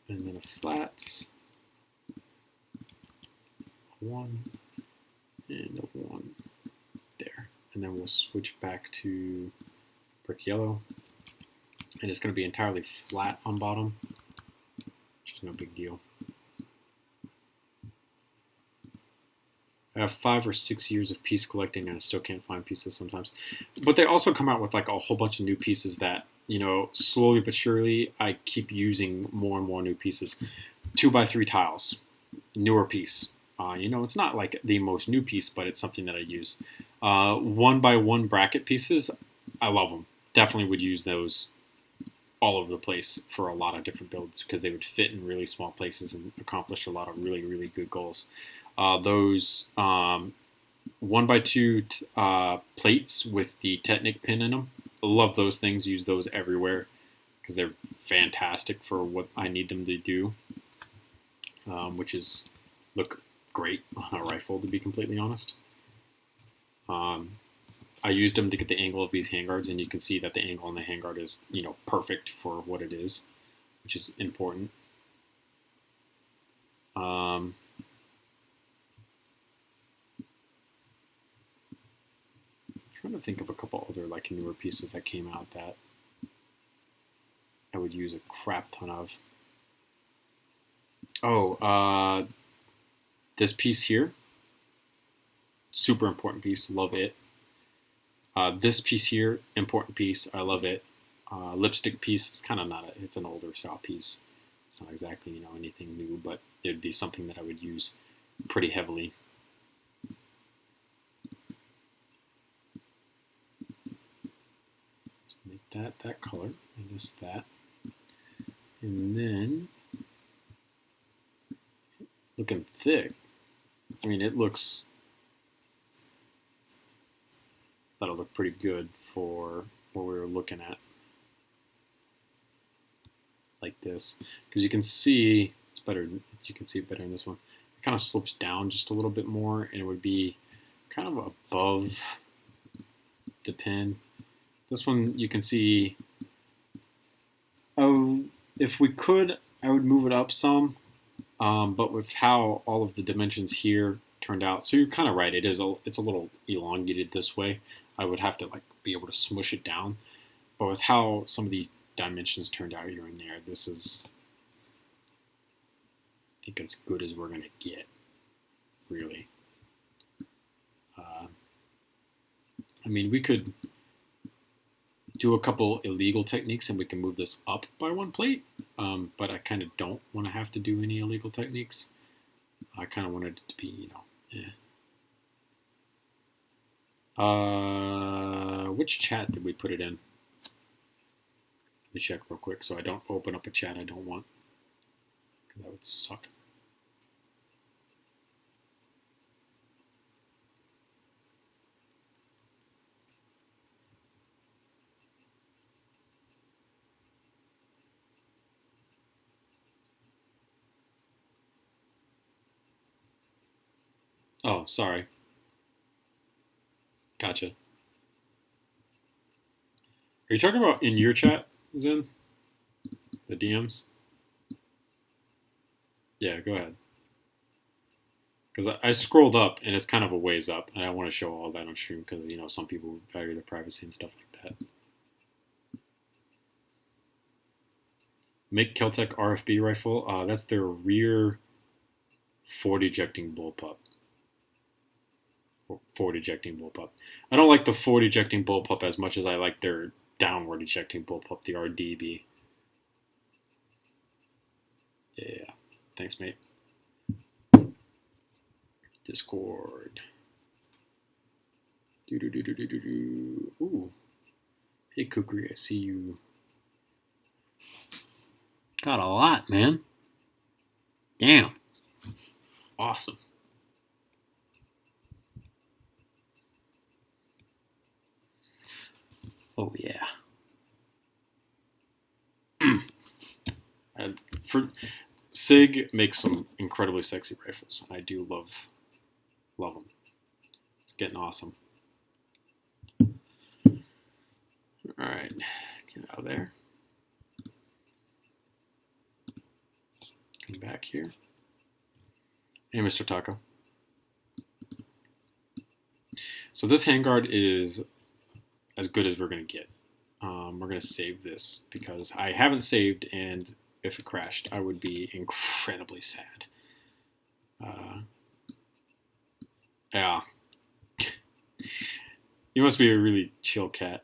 A: And then a flat, 1, and a 1 there. And then we'll switch back to brick yellow. And it's going to be entirely flat on bottom, which is no big deal. I have 5 or 6 years of piece collecting, and I still can't find pieces sometimes. But they also come out with a whole bunch of new pieces that, slowly but surely, I keep using more and more new pieces. 2x3 tiles, newer piece. It's not the most new piece, but it's something that I use. 1x1 bracket pieces, I love them. Definitely would use those all over the place for a lot of different builds because they would fit in really small places and accomplish a lot of really, really good goals. Those 1x2 plates with the Technic pin in them, I love those things. Use those everywhere because they're fantastic for what I need them to do, which is look great on a rifle, to be completely honest. I used them to get the angle of these handguards, and you can see that the angle on the handguard is, you know, perfect for what it is, which is important. Trying to think of a couple other like newer pieces that came out that I would use a crap ton of. Oh, this piece here, super important piece, love it. This piece here, important piece, I love it. Lipstick piece is kind of not it's an older style piece. It's not exactly, you know, anything new, but it would be something that I would use pretty heavily. Make that color, I guess that. And then, looking thick, I mean, it looks, that'll look pretty good for what we were looking at. Like this, because you can see, it's better, you can see it better in this one. It kind of slopes down just a little bit more, and it would be kind of above the pin. This one you can see, oh, if we could, I would move it up some, but with how all of the dimensions here turned out, so you're kind of right, it's a little elongated this way. I would have to like be able to smush it down, but with how some of these dimensions turned out here and there, this is, I think, as good as we're gonna get, really. I mean, we could do a couple illegal techniques and we can move this up by one plate, but I kind of don't want to have to do any illegal techniques. I kind of wanted it to be, you know, which chat did we put it in? Let me check real quick so I don't open up a chat I don't want, because that would suck. Oh, sorry. Gotcha. Are you talking about in your chat, Zen? The DMs? Yeah, go ahead. Because I scrolled up and it's kind of a ways up, and I want to show all that on stream because, you know, some people value their privacy and stuff like that. Make Keltec RFB rifle. That's their rear forward ejecting bullpup. Forward ejecting bullpup. I don't like the forward ejecting bullpup as much as I like their downward ejecting bullpup, the RDB. Yeah. Thanks, mate. Discord. Ooh. Hey, Kukri, I see you. Got a lot, man. Damn. Awesome. Oh, yeah. SIG makes some incredibly sexy rifles, and I do love them. It's getting awesome. All right, get out of there. Come back here. Hey, Mr. Taco. So this handguard is as good as we're going to get. We're going to save this because I haven't saved, and if it crashed, I would be incredibly sad. Yeah. You must be a really chill cat.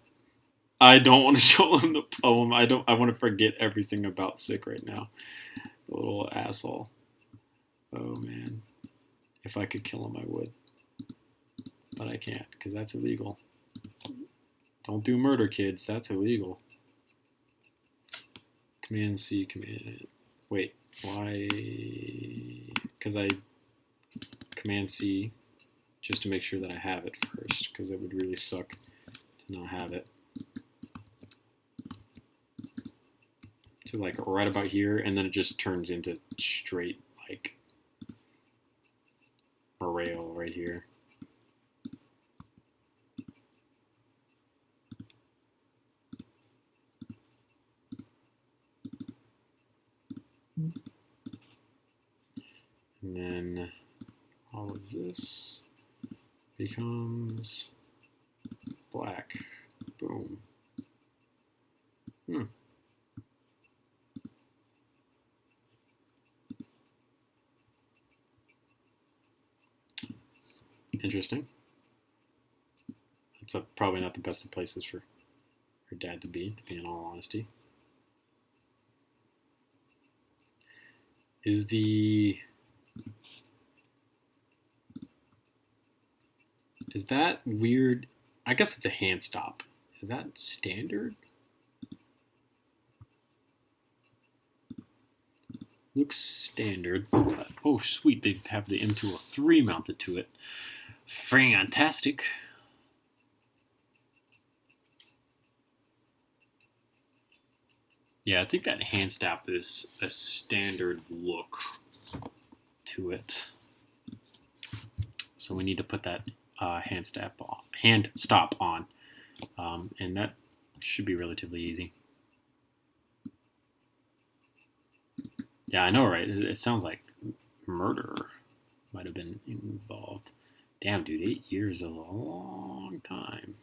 A: I don't want to show him the poem. I want to forget everything about Sick right now. The little asshole. Oh, man. If I could kill him, I would. But I can't, because that's illegal. Don't do murder, kids. That's illegal. Command C, command... Wait, why... Because I... Command C, just to make sure that I have it first, because it would really suck to not have it. So, like, right about here, and then it just turns into straight, like, a rail right here. then all of this becomes black. Boom. Interesting. It's probably not the best of places for Dad to be in all honesty. Is that weird? I guess it's a hand stop. Is that standard? Looks standard. Oh, sweet. They have the M203 mounted to it. Fantastic. Yeah, I think that hand stop is a standard look to it. So we need to put that hand stop on. And that should be relatively easy. Yeah, I know, right? It sounds like murder might have been involved. Damn, dude, 8 years is a long time.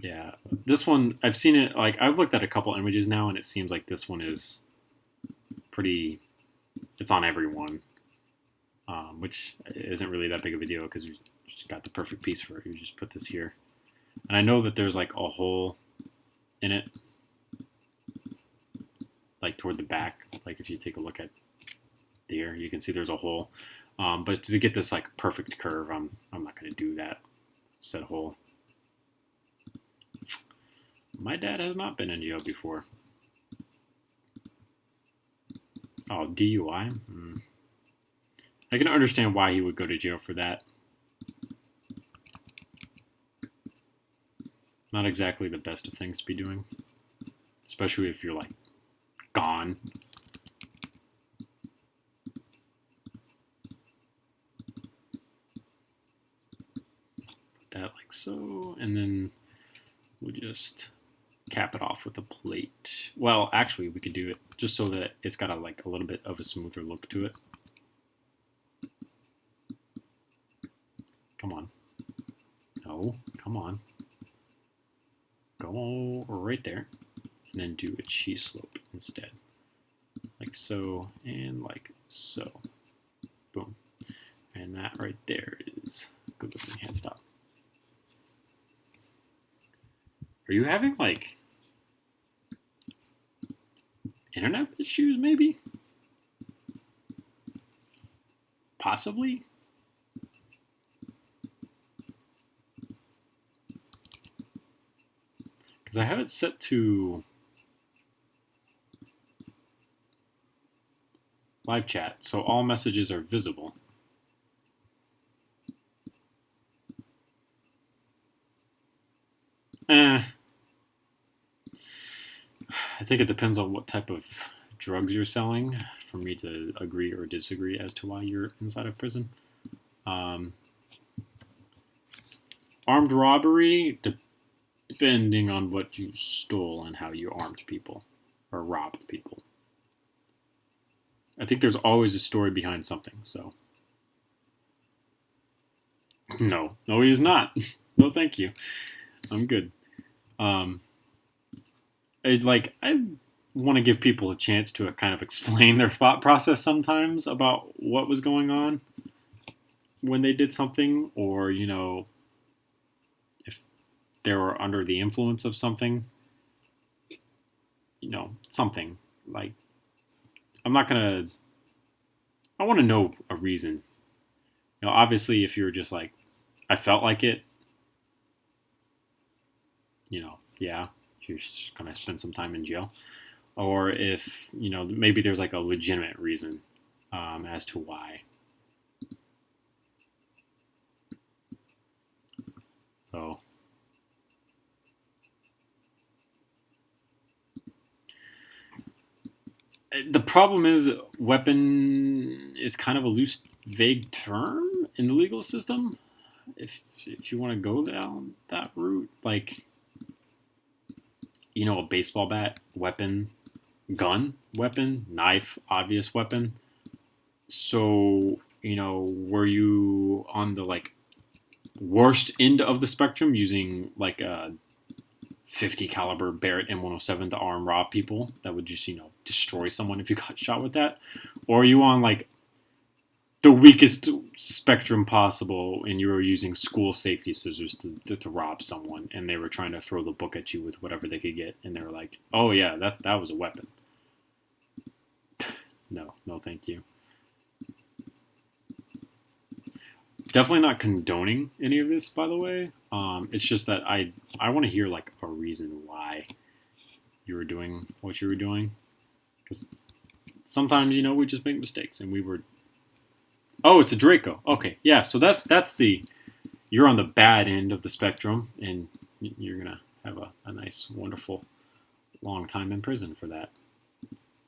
A: Yeah, this one, I've seen it, like, I've looked at a couple images now, and it seems like this one is pretty, it's on everyone, which isn't really that big of a deal, because we just got the perfect piece for it. We just put this here. And I know that there's, like, a hole in it, like, toward the back. Like, if you take a look at there, you can see there's a hole. But to get this, like, perfect curve, I'm not going to do that set hole. My dad has not been in jail before. Oh, DUI? I can understand why he would go to jail for that. Not exactly the best of things to be doing. Especially if you're, like, gone. Put that like so, and then we'll just cap it off with a plate. Well, actually, we could do it just so that it's got a little bit of a smoother look to it. Come on. No, come on. Go right there, and then do a cheese slope instead. Like so, and like so. Boom. And that right there is good looking hand stop. Are you having, like, internet issues, maybe? Possibly? Because I have it set to live chat, so all messages are visible. I think it depends on what type of drugs you're selling for me to agree or disagree as to why you're inside of prison. Armed robbery, depending on what you stole and how you armed people or robbed people. I think there's always a story behind something, so. No, he is not. No, thank you. I'm good. I want to give people a chance to kind of explain their thought process sometimes about what was going on when they did something, or, you know, if they were under the influence of something, you know, something. Like, I want to know a reason. You know, obviously, if you're just like, I felt like it, you know, yeah, you're just going to spend some time in jail. Or if, you know, maybe there's like a legitimate reason as to why. So, the problem is weapon is kind of a loose, vague term in the legal system. If you want to go down that route, like, you know, a baseball bat, weapon, gun weapon, knife, obvious weapon. So, you know, were you on the like worst end of the spectrum using like a 50 caliber Barrett M107 to arm rob people that would just, you know, destroy someone if you got shot with that? Or are you on like the weakest spectrum possible and you were using school safety scissors to rob someone and they were trying to throw the book at you with whatever they could get and they were like, oh yeah, that was a weapon? No, thank you. Definitely not condoning any of this, by the way. It's just that I want to hear like a reason why you were doing what you were doing, because sometimes, you know, we just make mistakes and we were. Oh, it's a Draco. Okay, yeah. So that's the you're on the bad end of the spectrum, and you're gonna have a nice, wonderful, long time in prison for that.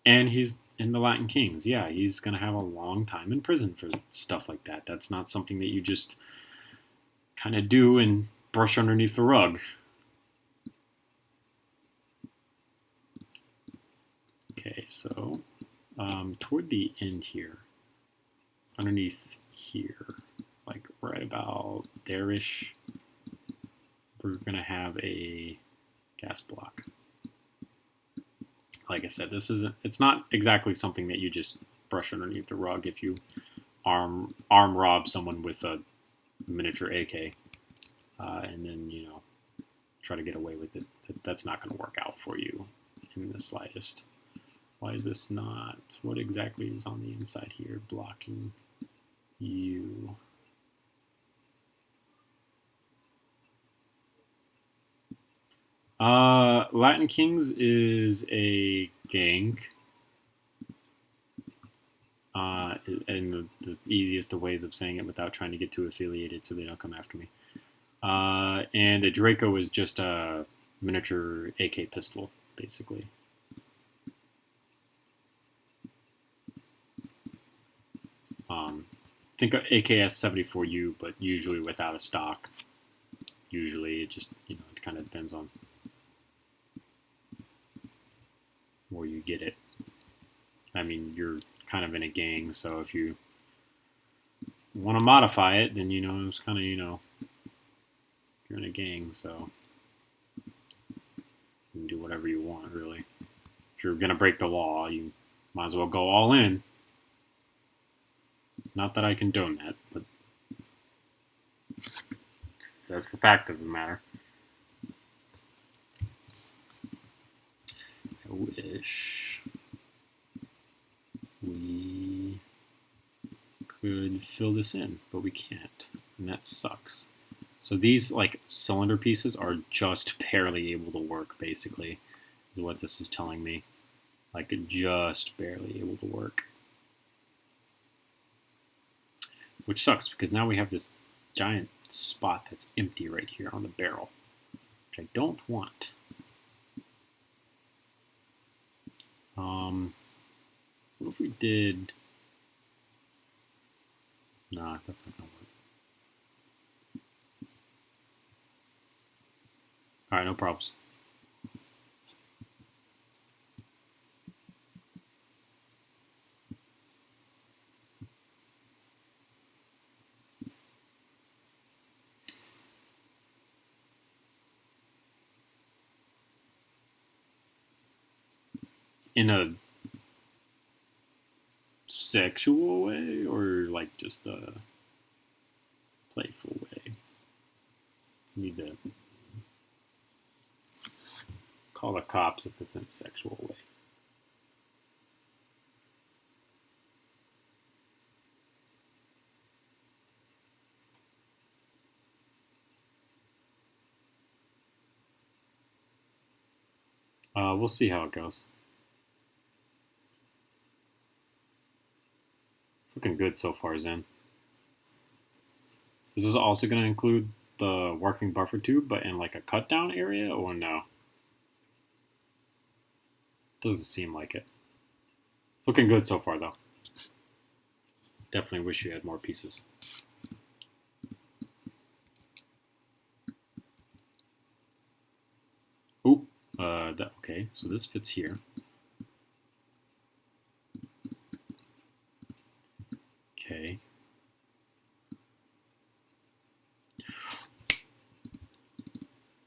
A: And he's in the Latin Kings. Yeah, he's gonna have a long time in prison for stuff like that. That's not something that you just kind of do and brush underneath the rug. Okay, so toward the end here, underneath here, like right about there-ish, we're gonna have a gas block. Like I said, it's not exactly something that you just brush underneath the rug if you arm rob someone with a miniature AK and then, you know, try to get away with it. That's not going to work out for you in the slightest. Why is this not? What exactly is on the inside here blocking you? Latin Kings is a gang. And the easiest of ways of saying it without trying to get too affiliated so they don't come after me. And the Draco is just a miniature AK pistol, basically. Think of AKS-74U, but usually without a stock. Usually it just, you know, it kind of depends on where you get it. I mean, you're kind of in a gang, so if you want to modify it, then, you know, it's kind of, you know, you're in a gang, so you can do whatever you want, really. If you're going to break the law, you might as well go all in. Not that I condone that, but that's the fact of the matter. I wish we could fill this in, but we can't, and that sucks. So these like cylinder pieces are just barely able to work, basically, is what this is telling me. Like just barely able to work. Which sucks because now we have this giant spot that's empty right here on the barrel, which I don't want. What if we did? Nah, that's not gonna work. All right, no problems. In a sexual way or like just a playful way? Need to call the cops if it's in a sexual way. We'll see how it goes. It's looking good so far, Zen. Is this also going to include the working buffer tube, but in like a cut down area, or no? Doesn't seem like it. It's looking good so far, though. Definitely wish you had more pieces. Ooh, okay, so this fits here. Okay.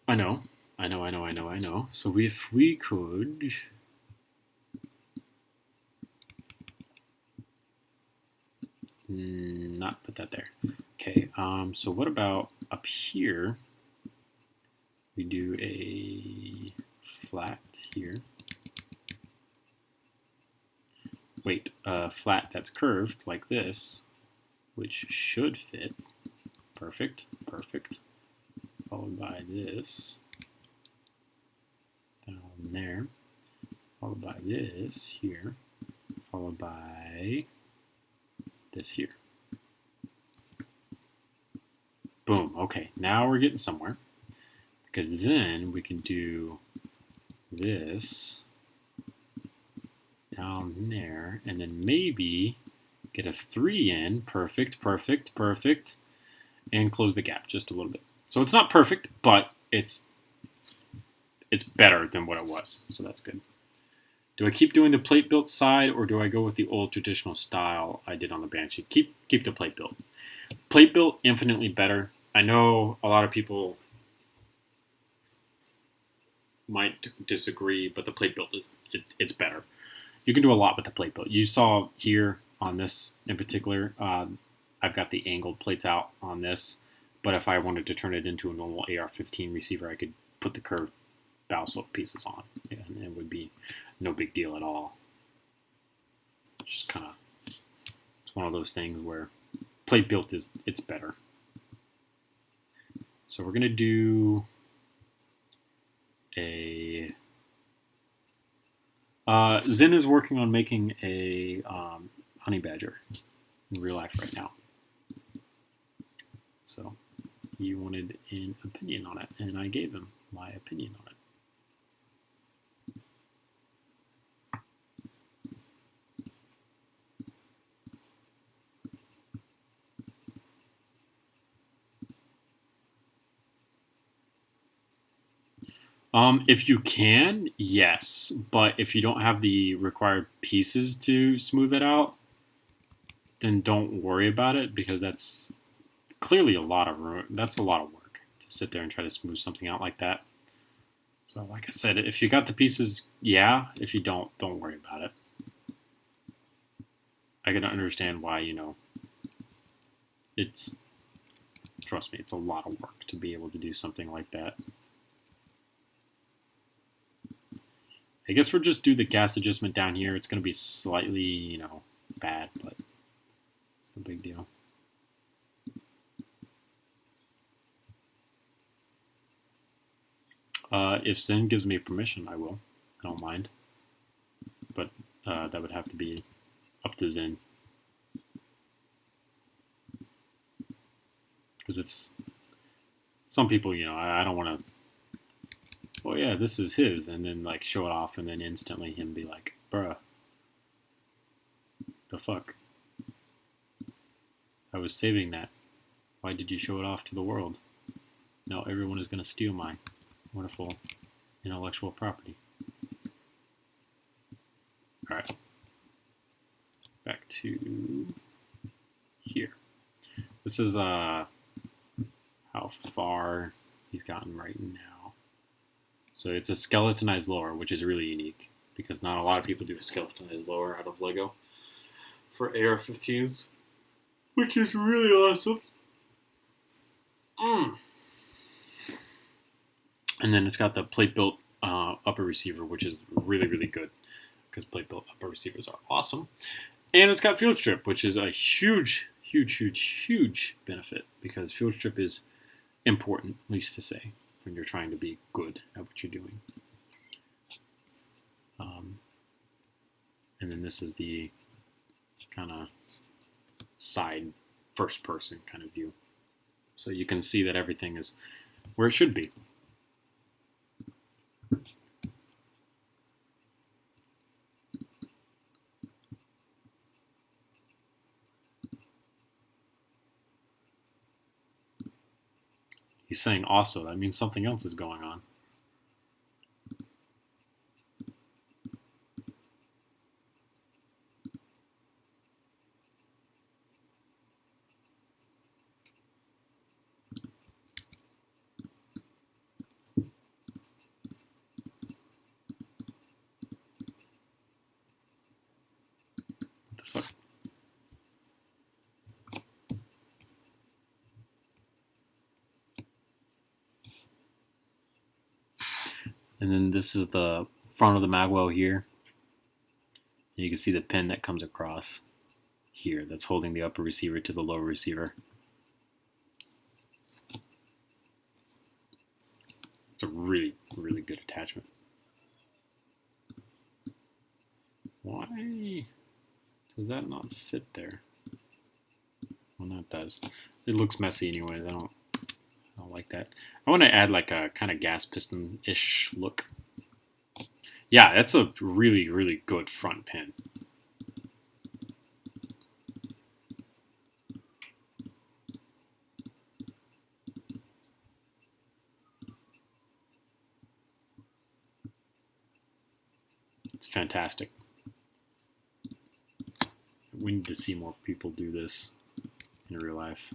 A: I know. So if we could not put that there. Okay, so what about up here? We do a flat here. Wait, flat that's curved like this, which should fit. Perfect, perfect. Followed by this down there, followed by this here, followed by this here. Boom. Okay, now we're getting somewhere, because then we can do this down there, and then maybe get a 3 in. Perfect, perfect, perfect, and close the gap just a little bit. So it's not perfect, but it's better than what it was, so that's good. Do I keep doing the plate built side, or do I go with the old traditional style I did on the Banshee? Keep the plate built. Plate built, infinitely better. I know a lot of people might disagree, but the plate built it's better. You can do a lot with the plate built. You saw here on this in particular, I've got the angled plates out on this, but if I wanted to turn it into a normal AR-15 receiver, I could put the curved bow slope pieces on, and it would be no big deal at all. Just kind of, it's one of those things where plate built it's better. So we're gonna do a. Zen is working on making a honey badger in real life right now. So he wanted an opinion on it, and I gave him my opinion on it. If you can, yes, but if you don't have the required pieces to smooth it out, then don't worry about it, because that's clearly a lot of room. That's a lot of work to sit there and try to smooth something out like that. So like I said, if you got the pieces, yeah. If you don't worry about it. I can understand why, it's, trust me, it's a lot of work to be able to do something like that. I guess we'll just do the gas adjustment down here. It's going to be slightly, bad, but it's no big deal. If Zen gives me permission, I will. I don't mind. But that would have to be up to Zen. Because it's, some people, I don't want to, well, yeah, this is his, and then like show it off, and then instantly him be like, bruh, the fuck? I was saving that. Why did you show it off to the world? Now everyone is going to steal my wonderful intellectual property. Alright. Back to here. This is how far he's gotten right now. So it's a skeletonized lower, which is really unique, because not a lot of people do a skeletonized lower out of Lego for AR-15s, which is really awesome. And then it's got the plate-built upper receiver, which is really, really good, because plate-built upper receivers are awesome. And it's got field strip, which is a huge, huge, huge, huge benefit, because field strip is important, at least to say, when you're trying to be good at what you're doing. And then this is the kind of side first person kind of view. So you can see that everything is where it should be. He's saying also, that means something else is going on. And then this is the front of the magwell here. You can see the pin that comes across here that's holding the upper receiver to the lower receiver. It's a really, really good attachment. Why does that not fit there? Well, no, it does. It looks messy anyways. I don't like that. I want to add like a kind of gas piston-ish look. Yeah, that's a really, really good front pin. It's fantastic. We need to see more people do this in real life.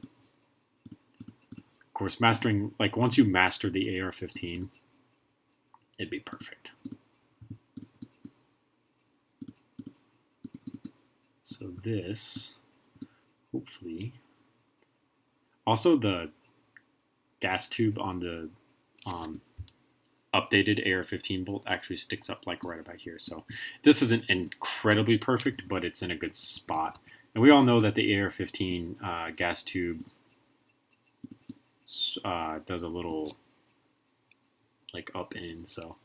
A: Of course, mastering, like once you master the AR-15, it'd be perfect. So this, hopefully, also the gas tube on the updated AR-15 bolt actually sticks up like right about here. So this isn't incredibly perfect, but it's in a good spot. And we all know that the AR-15 gas tube does a little like up in, so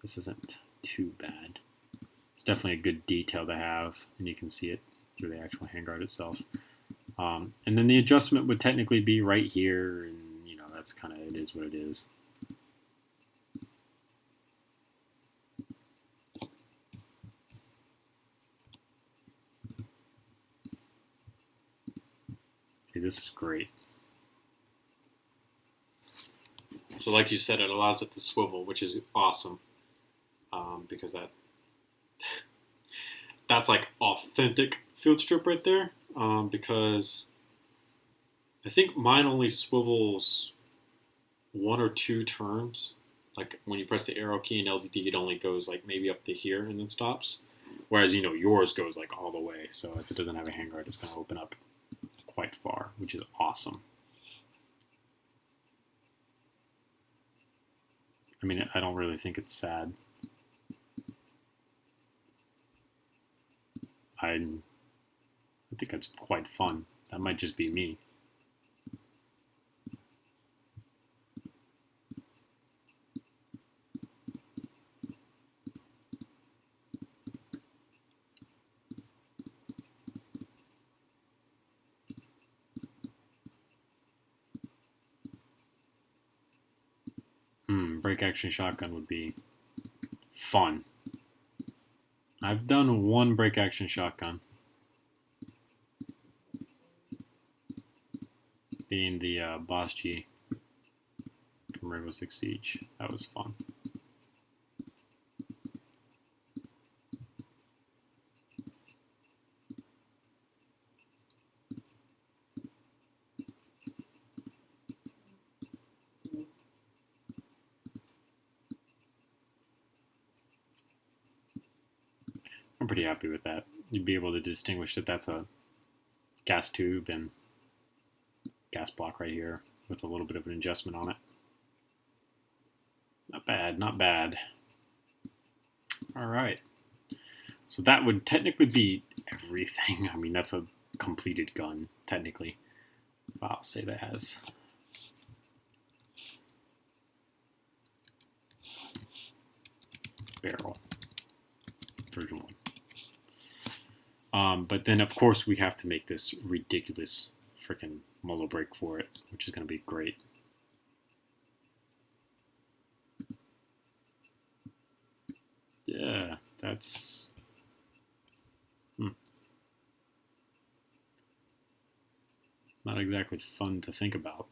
A: this isn't too bad. It's definitely a good detail to have, and you can see it through the actual handguard itself. And then the adjustment would technically be right here, and you know, that's kind of, it is what it is. See, this is great. So like you said, it allows it to swivel, which is awesome, because that's like authentic field strip right there, because I think mine only swivels 1 or 2 turns. Like when you press the arrow key in LDD, it only goes like maybe up to here and then stops. Whereas, you know, yours goes like all the way. So if it doesn't have a handguard, it's going to open up quite far, which is awesome. I mean, I don't really think it's sad. I think it's quite fun. That might just be me. Break action shotgun would be fun. I've done 1 break action shotgun, being the Boss G from Rainbow Six Siege. That was fun. I'm pretty happy with that. You'd be able to distinguish that that's a gas tube and gas block right here with a little bit of an adjustment on it. Not bad, not bad. All right. So that would technically be everything. I mean, that's a completed gun, technically. I'll save it as. Barrel. Version 1. But then, of course, we have to make this ridiculous freaking muzzle break for it, which is going to be great. Yeah, that's... not exactly fun to think about.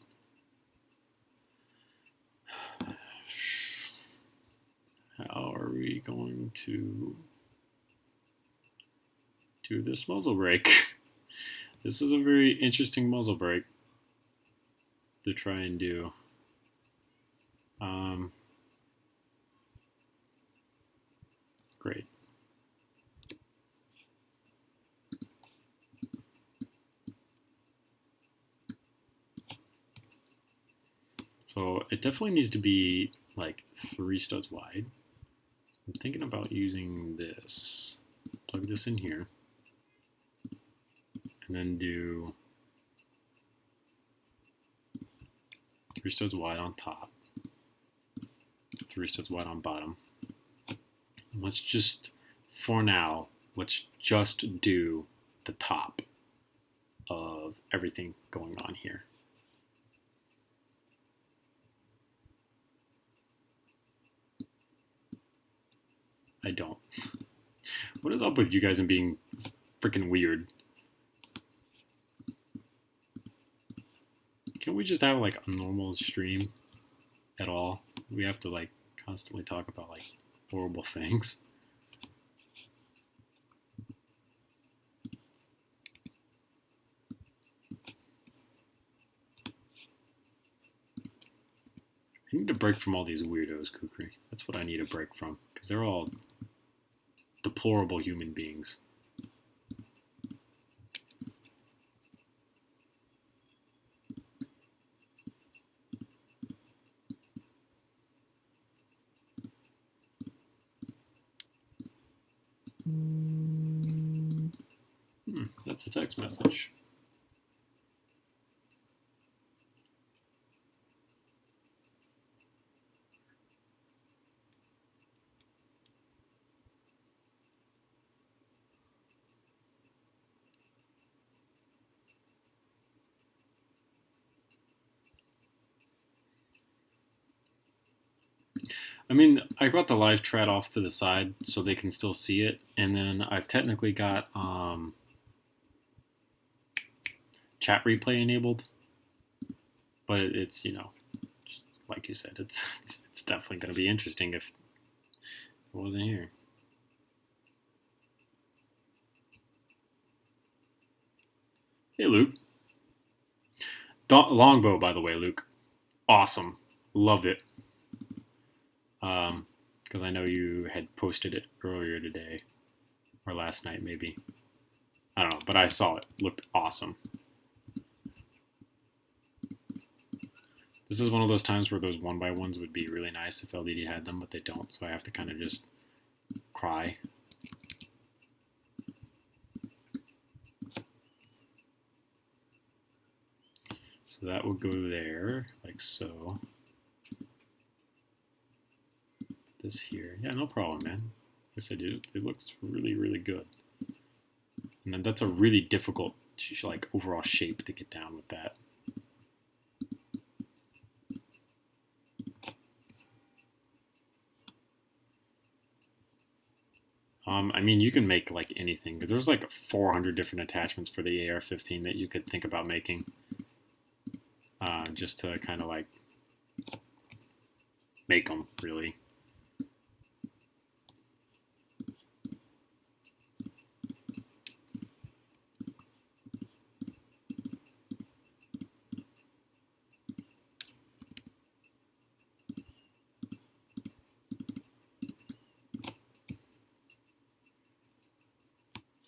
A: How are we going to do this muzzle break? This is a very interesting muzzle break to try and do. Great. So it definitely needs to be like 3 studs wide. I'm thinking about using this. Plug this in here. And then do 3 studs wide on top. 3 studs wide on bottom. Let's just, for now, let's just do the top of everything going on here. I don't. What is up with you guys and being freaking weird? Can we just have like a normal stream at all? We have to like constantly talk about like horrible things. I need a break from all these weirdos, Kukri. That's what I need a break from, because they're all deplorable human beings. That's a text message. I mean, I got the live chat off to the side so they can still see it, and then I've technically got chat replay enabled, but it's, you know, like you said, it's definitely going to be interesting if it wasn't here. Hey, Luke. Longbow, by the way, Luke. Awesome. Loved it. Because I know you had posted it earlier today, or last night maybe. I don't know, but I saw it. Looked awesome. This is one of those times where those 1x1s would be really nice if LDD had them, but they don't, so I have to kind of just cry. So that will go there, like so. This here. Yeah, no problem, man. I said it looks really, really good. And then that's a really difficult, like, overall shape to get down with that. I mean, you can make like anything, because there's like 400 different attachments for the AR-15 that you could think about making, just to kind of like make them, really.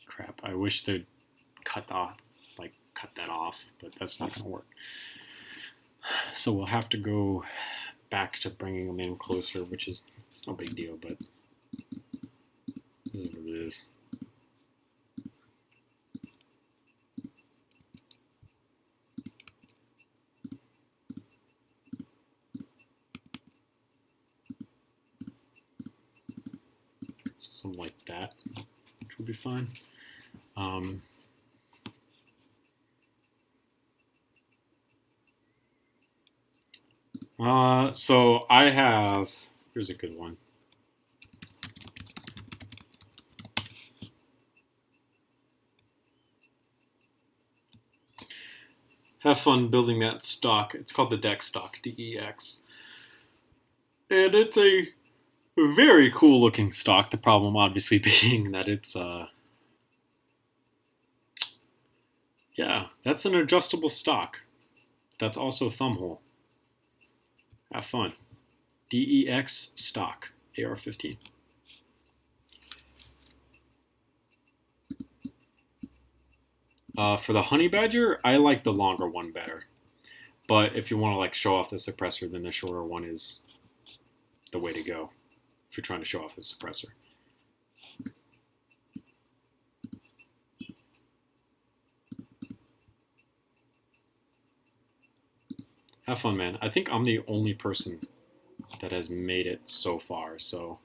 A: Crap, I wish they'd cut that off, but that's not gonna work. So we'll have to go back to bringing them in closer, which is, it's no big deal, but this is what it is. So something like that, which would be fine. So I have, here's a good one. Have fun building that stock. It's called the deck stock, DEX. And it's a very cool looking stock. The problem obviously being that it's, yeah, that's an adjustable stock. That's also thumb hole. Have fun. DEX stock, AR-15. For the Honey Badger, I like the longer one better. But if you want to like show off the suppressor, then the shorter one is the way to go if you're trying to show off the suppressor. Have fun, man. I think I'm the only person that has made it so far, so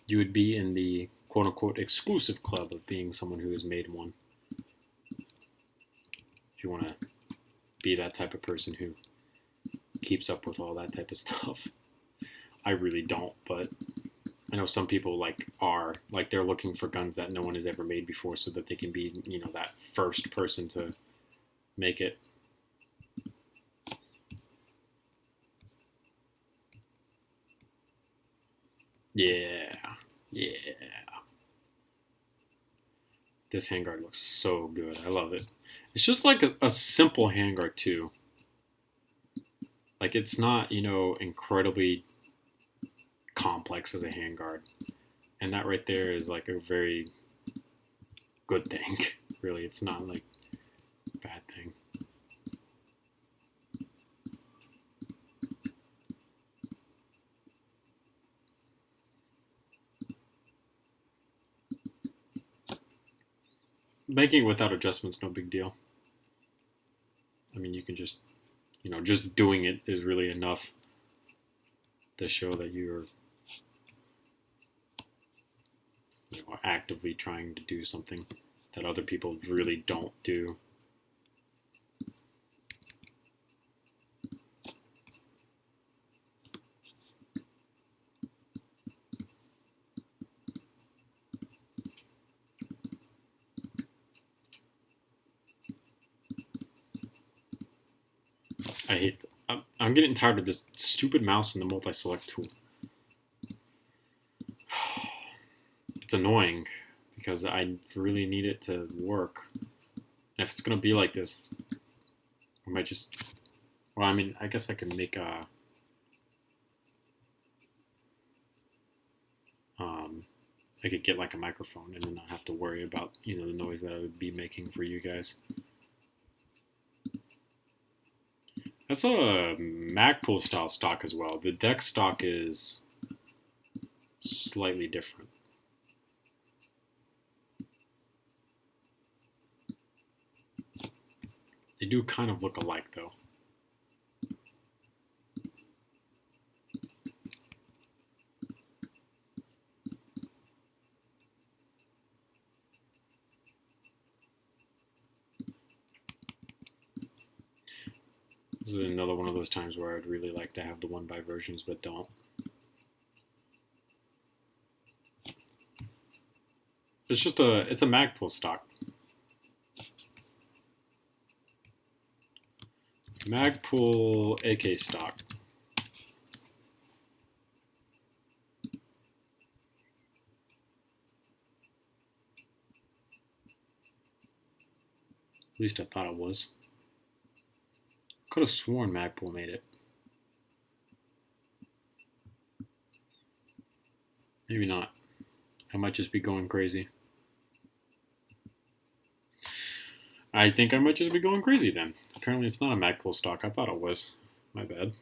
A: you would be in the quote-unquote exclusive club of being someone who has made one. If you want to be that type of person who keeps up with all that type of stuff. I really don't, but I know some people are they're looking for guns that no one has ever made before so that they can be, you know, that first person to make it. Yeah. This handguard looks so good. I love it. It's just like a simple handguard too. Like, it's not, you know, incredibly complex as a handguard. And that right there is like a very good thing. Really, it's not like a bad thing. Making it without adjustments, no big deal. I mean, you can just, you know, just doing it is really enough to show that you're, you know, actively trying to do something that other people really don't do. I hate. I'm getting tired of this stupid mouse and the multi-select tool. It's annoying because I really need it to work. And if it's gonna be like this, I might just. Well, I mean, I guess I could make a. I could get like a microphone and then not have to worry about, you know, the noise that I would be making for you guys. That's a Magpul style stock as well. The deck stock is slightly different. They do kind of look alike though. This is another one of those times where I'd really like to have the 1x versions, but don't. It's a Magpul stock. Magpul AK stock. At least I thought it was. Could have sworn Magpul made it. Maybe not. I might just be going crazy. I think I might just be going crazy then. Apparently it's not a Magpul stock. I thought it was. My bad.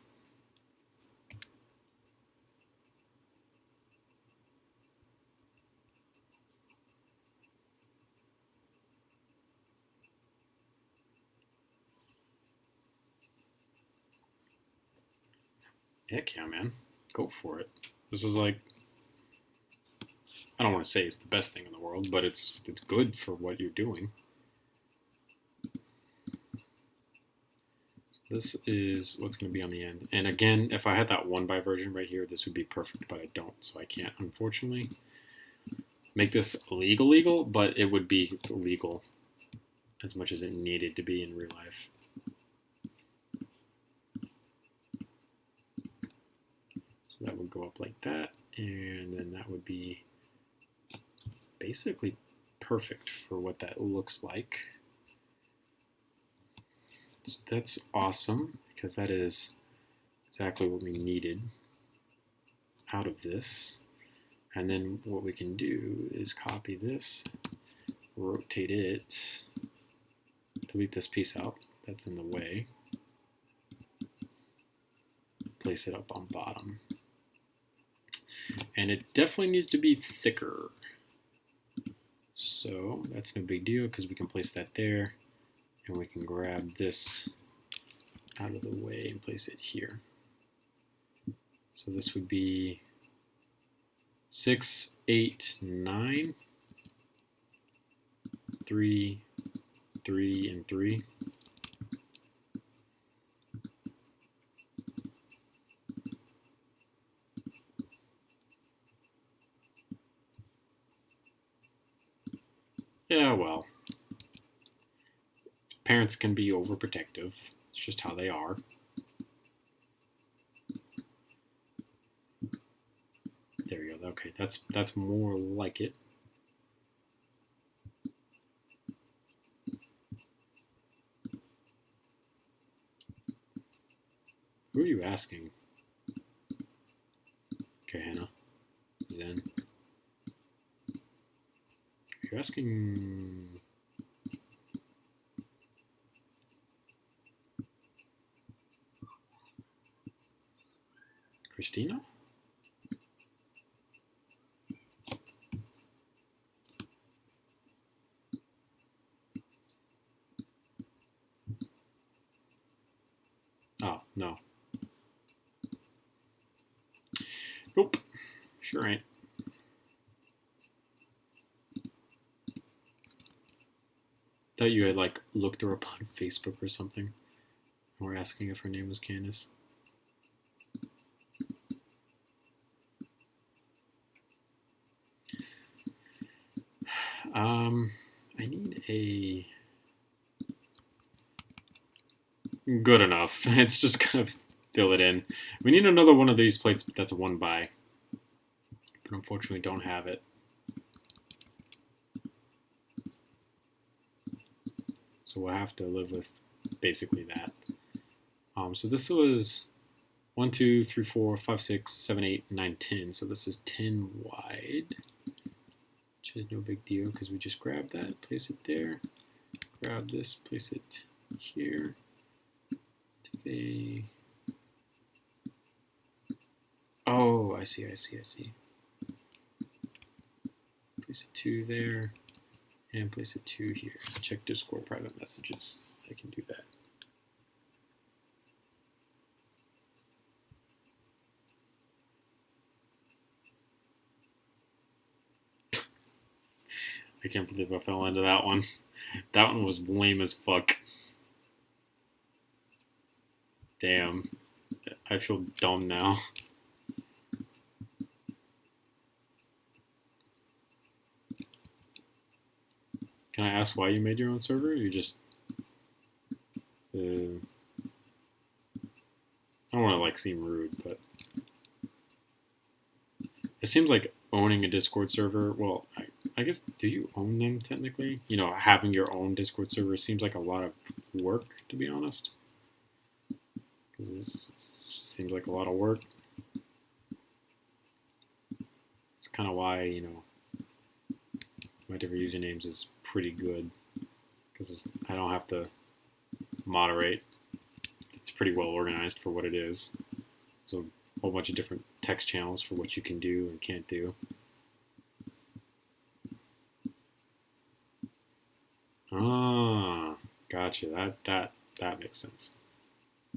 A: Heck yeah, man. Go for it. This is like, I don't want to say it's the best thing in the world, but it's good for what you're doing. This is what's going to be on the end. And again, if I had that 1x version right here, this would be perfect, but I don't. So I can't, unfortunately, make this legal, but it would be legal as much as it needed to be in real life. So that would go up like that, and then that would be basically perfect for what that looks like. So that's awesome, because that is exactly what we needed out of this. And then what we can do is copy this, rotate it, delete this piece out that's in the way, place it up on bottom. And it definitely needs to be thicker. So that's no big deal because we can place that there. And we can grab this out of the way and place it here. So this would be 6, 8, 9, 3, 3, and 3. Yeah, well, parents can be overprotective. It's just how they are. There we go. Okay, that's more like it. Who are you asking? Okay, Hannah. Zen. You're asking... Christina? Oh, no. Nope. Sure ain't. Thought you had like looked her up on Facebook or something. And were asking if her name was Candace. I need a good enough. It's just gonna fill it in. We need another one of these plates, but that's a 1x. But unfortunately don't have it. So we'll have to live with basically that. So this was 1, 2, 3, 4, 5, 6, 7, 8, 9, 10. So this is 10 wide, which is no big deal because we just grab that, place it there, grab this, place it here. Oh, I see. Place a 2 there, and place a 2 here. Check Discord private messages. I can do that. I can't believe I fell into that one. That one was lame as fuck. Damn. I feel dumb now. Can I ask why you made your own server? You just... I don't want to like seem rude, but... It seems like owning a Discord server... Well, I guess, do you own them technically? You know, having your own Discord server seems like a lot of work, to be honest. Because this seems like a lot of work. It's kind of why, you know, my different usernames is pretty good. Because I don't have to moderate. It's pretty well organized for what it is. So a whole bunch of different text channels for what you can do and can't do. Ah, gotcha. That makes sense.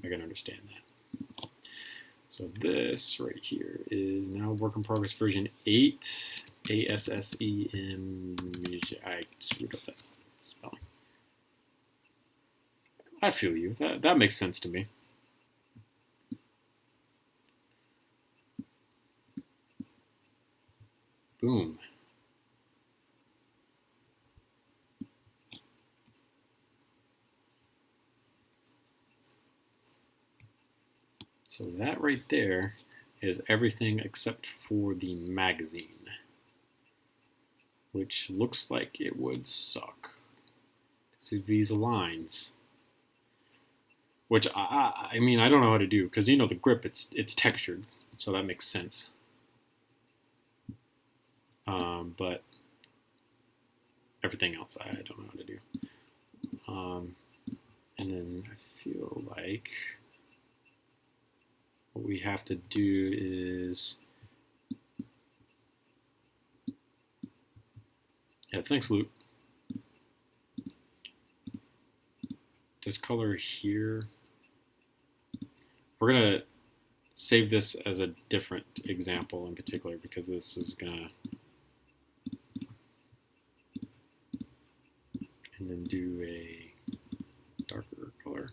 A: I can understand that. So this right here is now work in progress version 8. ASSEM. I screwed up that spelling. I feel you. That makes sense to me. Boom. So that right there is everything except for the magazine, which looks like it would suck. So these lines, which I mean, I don't know how to do, because you know the grip, it's textured, so that makes sense. But everything else I don't know how to do. And then I feel like what we have to do is thanks, Luke. This color here, we're gonna save this as a different example in particular because this is gonna, and then do a darker color.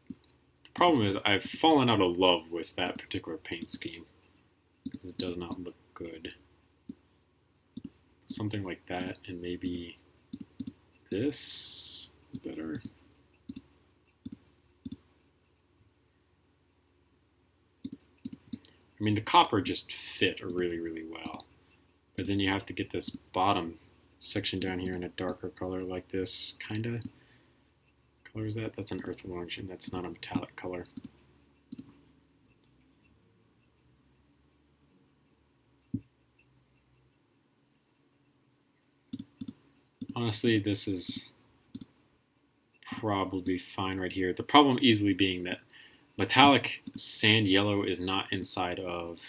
A: The problem is I've fallen out of love with that particular paint scheme because it does not look good. Something like that, and maybe this is better. I mean, the copper just fit really, really well. But then you have to get this bottom section down here in a darker color like this. Kind of. Color is that? That's an earth orange, and that's not a metallic color. Honestly, this is probably fine right here. The problem easily being that metallic sand yellow is not inside of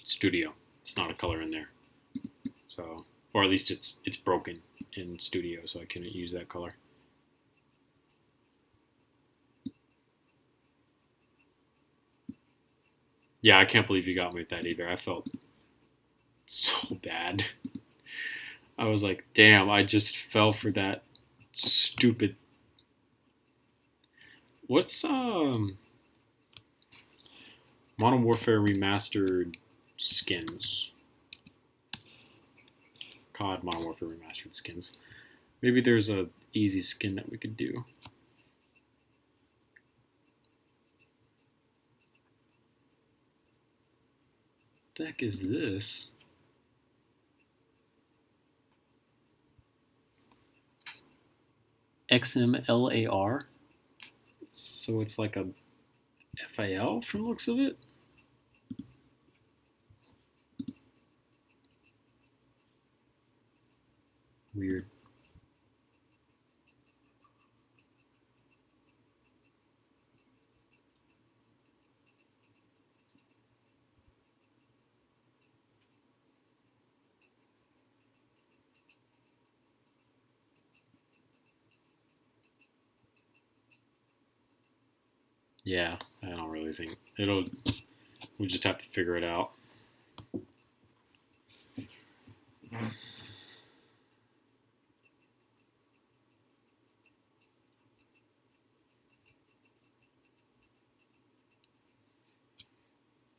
A: Studio. It's not a color in there. So, or at least it's broken in Studio, so I couldn't use that color. Yeah, I can't believe you got me with that either. I felt so bad. I was like, damn, I just fell for that stupid. What's Modern Warfare Remastered skins? COD Modern Warfare Remastered skins. Maybe there's a easy skin that we could do. What the heck is this? XMLAR. So it's like a FAL from the looks of it. Weird. Yeah, I don't really think it'll. We'll just have to figure it out.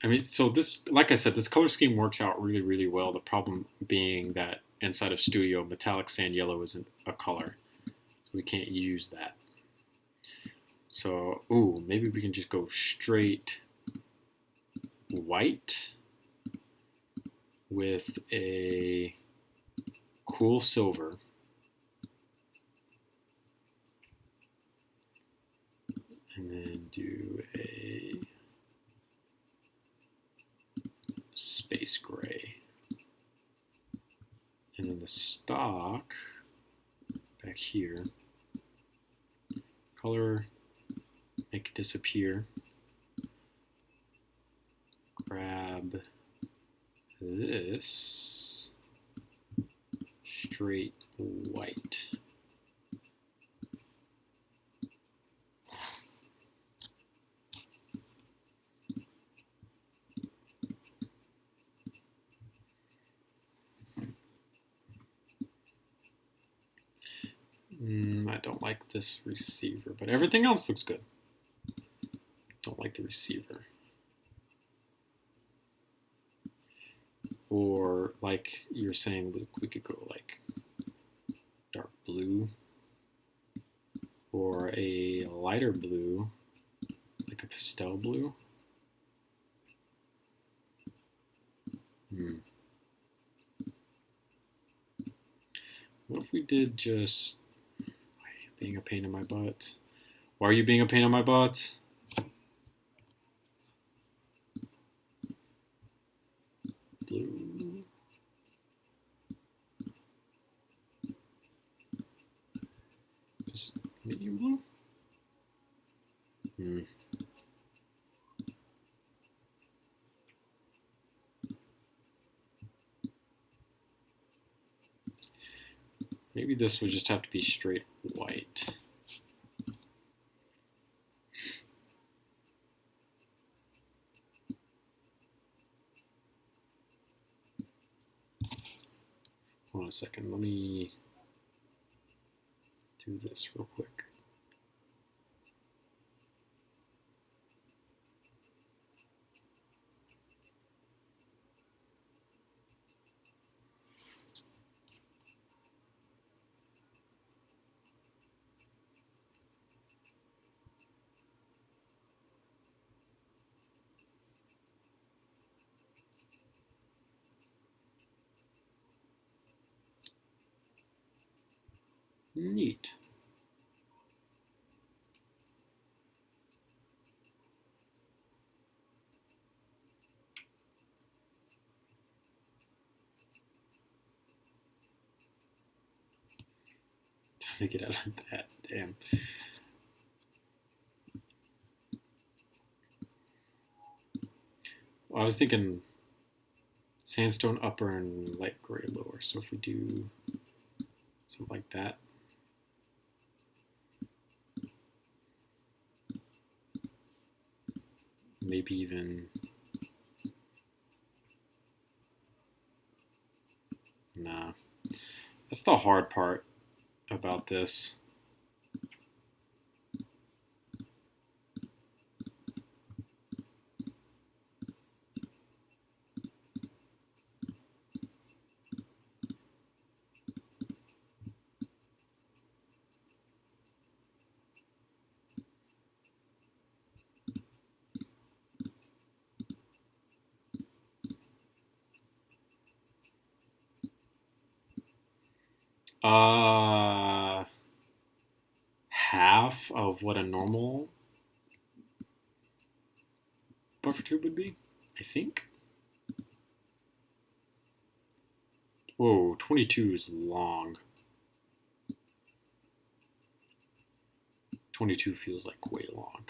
A: I mean, so this, like I said, this color scheme works out really, really well. The problem being that inside of Studio, metallic sand yellow isn't a color, so we can't use that. So, ooh, maybe we can just go straight white with a cool silver. And then do a space gray. And then the stock back here, color, make it disappear. Grab this straight white. I don't like this receiver, but everything else looks good. Don't like the receiver. Or like you're saying, Luke, we could go like dark blue or a lighter blue, like a pastel blue. What if we did just being a pain in my butt? Why are you being a pain in my butt? Blue. Just medium blue? Maybe this would just have to be straight white. Hold on a second, let me do this real quick. Neat. Time to get out of that, damn. Well, I was thinking sandstone upper and light gray lower. So if we do something like that. Maybe even, nah. That's the hard part about this. Half of what a normal buffer tube would be, I think. Whoa, 22 is long. 22 feels like way long.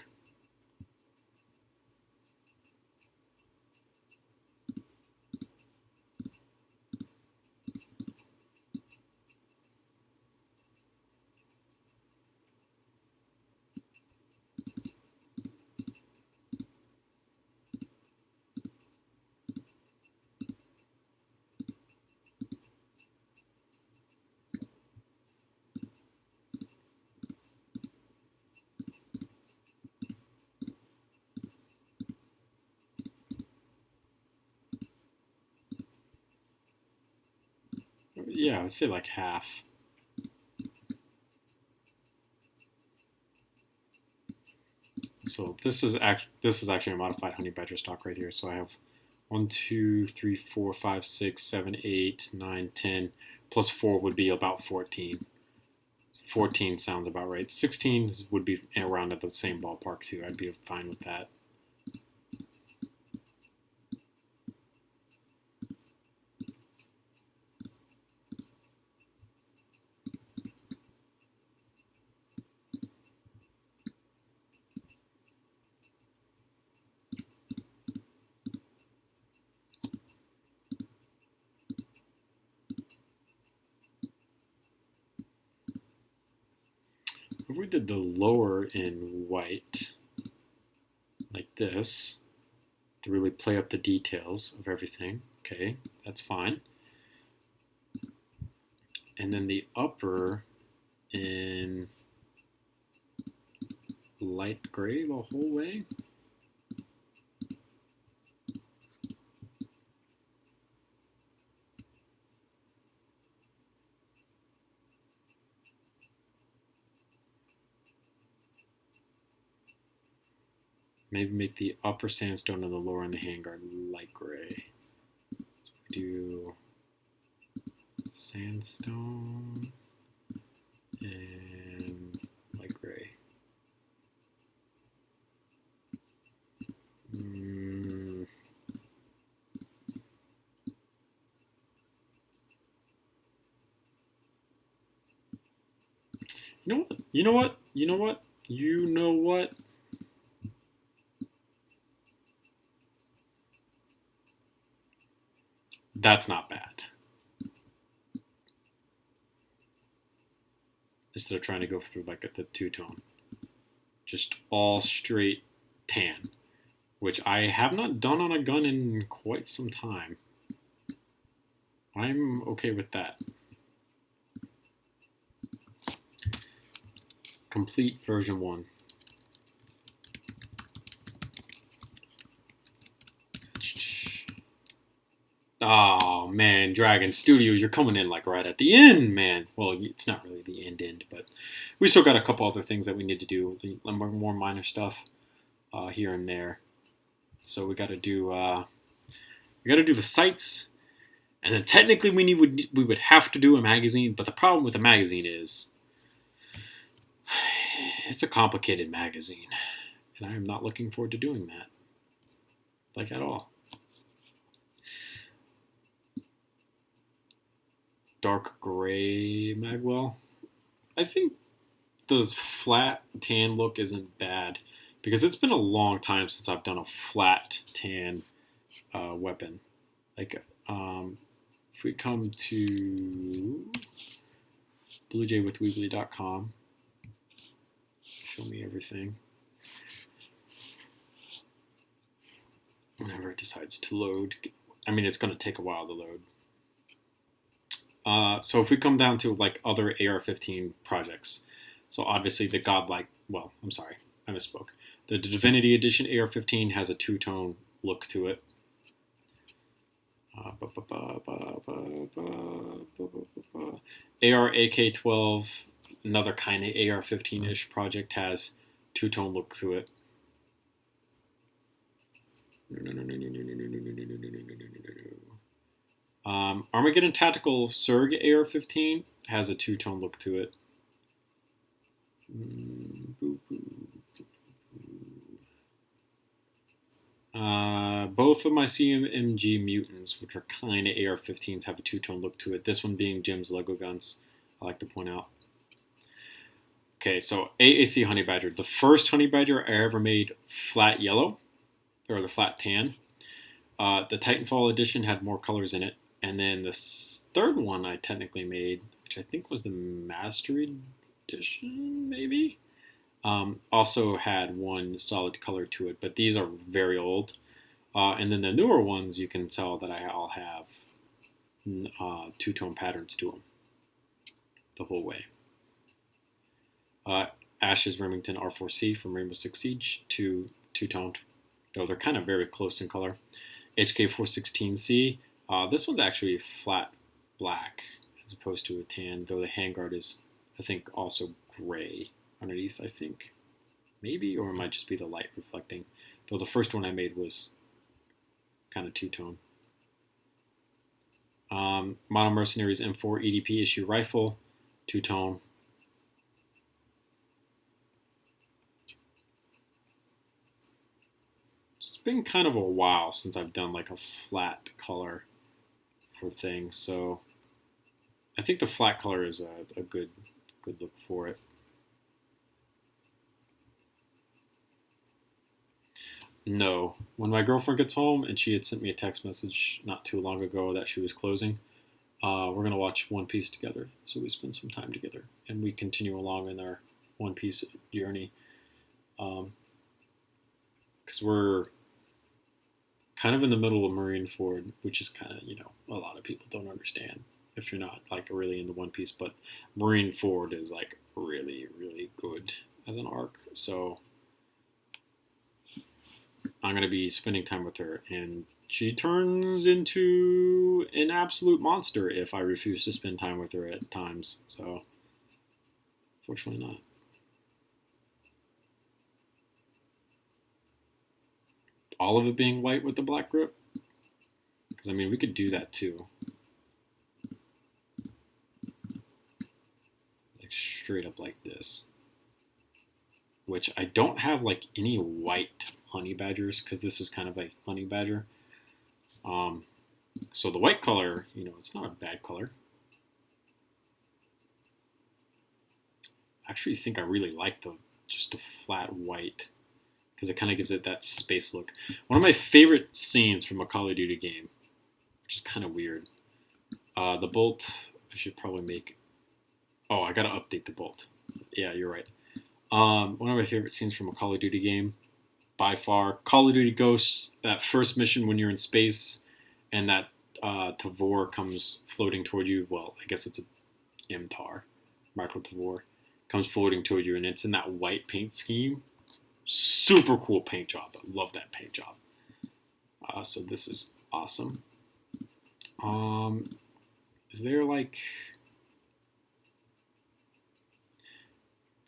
A: Yeah, I'd say like half. So this is actually a modified honey badger stock right here. So I have 1, 2, 3, 4, 5, 6, 7, 8, 9, 10. Plus 4 would be about 14. 14 sounds about right. 16 would be around at the same ballpark too. I'd be fine with that. If we did the lower in white, like this, to really play up the details of everything, okay, that's fine. And then the upper in light gray the whole way. Maybe make the upper sandstone and the lower and the handguard light gray. So we do sandstone and light gray. You know what? You know what? You know what? You know what? That's not bad. instead of trying to go through like the two-tone. Just all straight tan, which I have not done on a gun in quite some time. I'm okay with that. Complete version 1. Oh man, Dragon Studios, you're coming in like right at the end, man. Well, it's not really the end, but we still got a couple other things that we need to do, more minor stuff here and there. So we got to do the sights, and then technically we would have to do a magazine. But the problem with the magazine is it's a complicated magazine, and I am not looking forward to doing that, like at all. Dark gray magwell. I think the flat tan look isn't bad because it's been a long time since I've done a flat tan weapon. Like if we come to bluejaywithweebly.com, show me everything. Whenever it decides to load, I mean it's going to take a while to load. So if we come down to like other AR-15 projects, so obviously the Godlike, well, I'm sorry, I misspoke. The Divinity Edition AR-15 has a two-tone look to it. AR-AK-12, another kind of AR-15-ish project, has two-tone look to it. Armageddon Tactical Surg AR-15 has a two-tone look to it. Both of my CMG Mutants, which are kind of AR-15s, have a two-tone look to it. This one being Jim's Lego Guns, I like to point out. Okay, so AAC Honey Badger. The first Honey Badger I ever made flat yellow, or the flat tan. The Titanfall edition had more colors in it. And then the third one I technically made, which I think was the Mastery Edition, maybe, also had one solid color to it. But these are very old. And then the newer ones, you can tell that I all have two-tone patterns to them the whole way. Ash's Remington R4C from Rainbow Six Siege, two-toned, though they're kind of very close in color. HK416C. This one's actually flat black as opposed to a tan, though the handguard is, I think, also gray underneath, I think. Maybe, or it might just be the light reflecting. Though the first one I made was kind of two-tone. Modern Mercenaries M4 EDP issue rifle, two-tone. It's been kind of a while since I've done like a flat color for things, so I think the flat color is a good look for it. No, when my girlfriend gets home, and she had sent me a text message not too long ago that she was closing, we're gonna watch One Piece together. So we spend some time together, and we continue along in our One Piece journey, because we're kind of in the middle of Marineford, which is kind of, a lot of people don't understand if you're not like really into One Piece, but Marineford is like really, really good as an arc. So I'm going to be spending time with her, and she turns into an absolute monster if I refuse to spend time with her at times. So fortunately not. All of it being white with the black grip? Because, I mean, we could do that too. Like, straight up like this. Which I don't have, like, any white honey badgers, because this is kind of a honey badger. So the white color, it's not a bad color. I actually think I really like just a flat white, because it kind of gives it that space look. One of my favorite scenes from a Call of Duty game, which is kind of weird. The bolt, I should probably make... Oh, I got to update the bolt. Yeah, you're right. One of my favorite scenes from a Call of Duty game, by far. Call of Duty Ghosts, that first mission when you're in space, and that Tavor comes floating toward you. Well, I guess it's a MTAR, Micro Tavor, comes floating toward you, and it's in that white paint scheme. Super cool paint job. I love that paint job. So this is awesome. Is there like...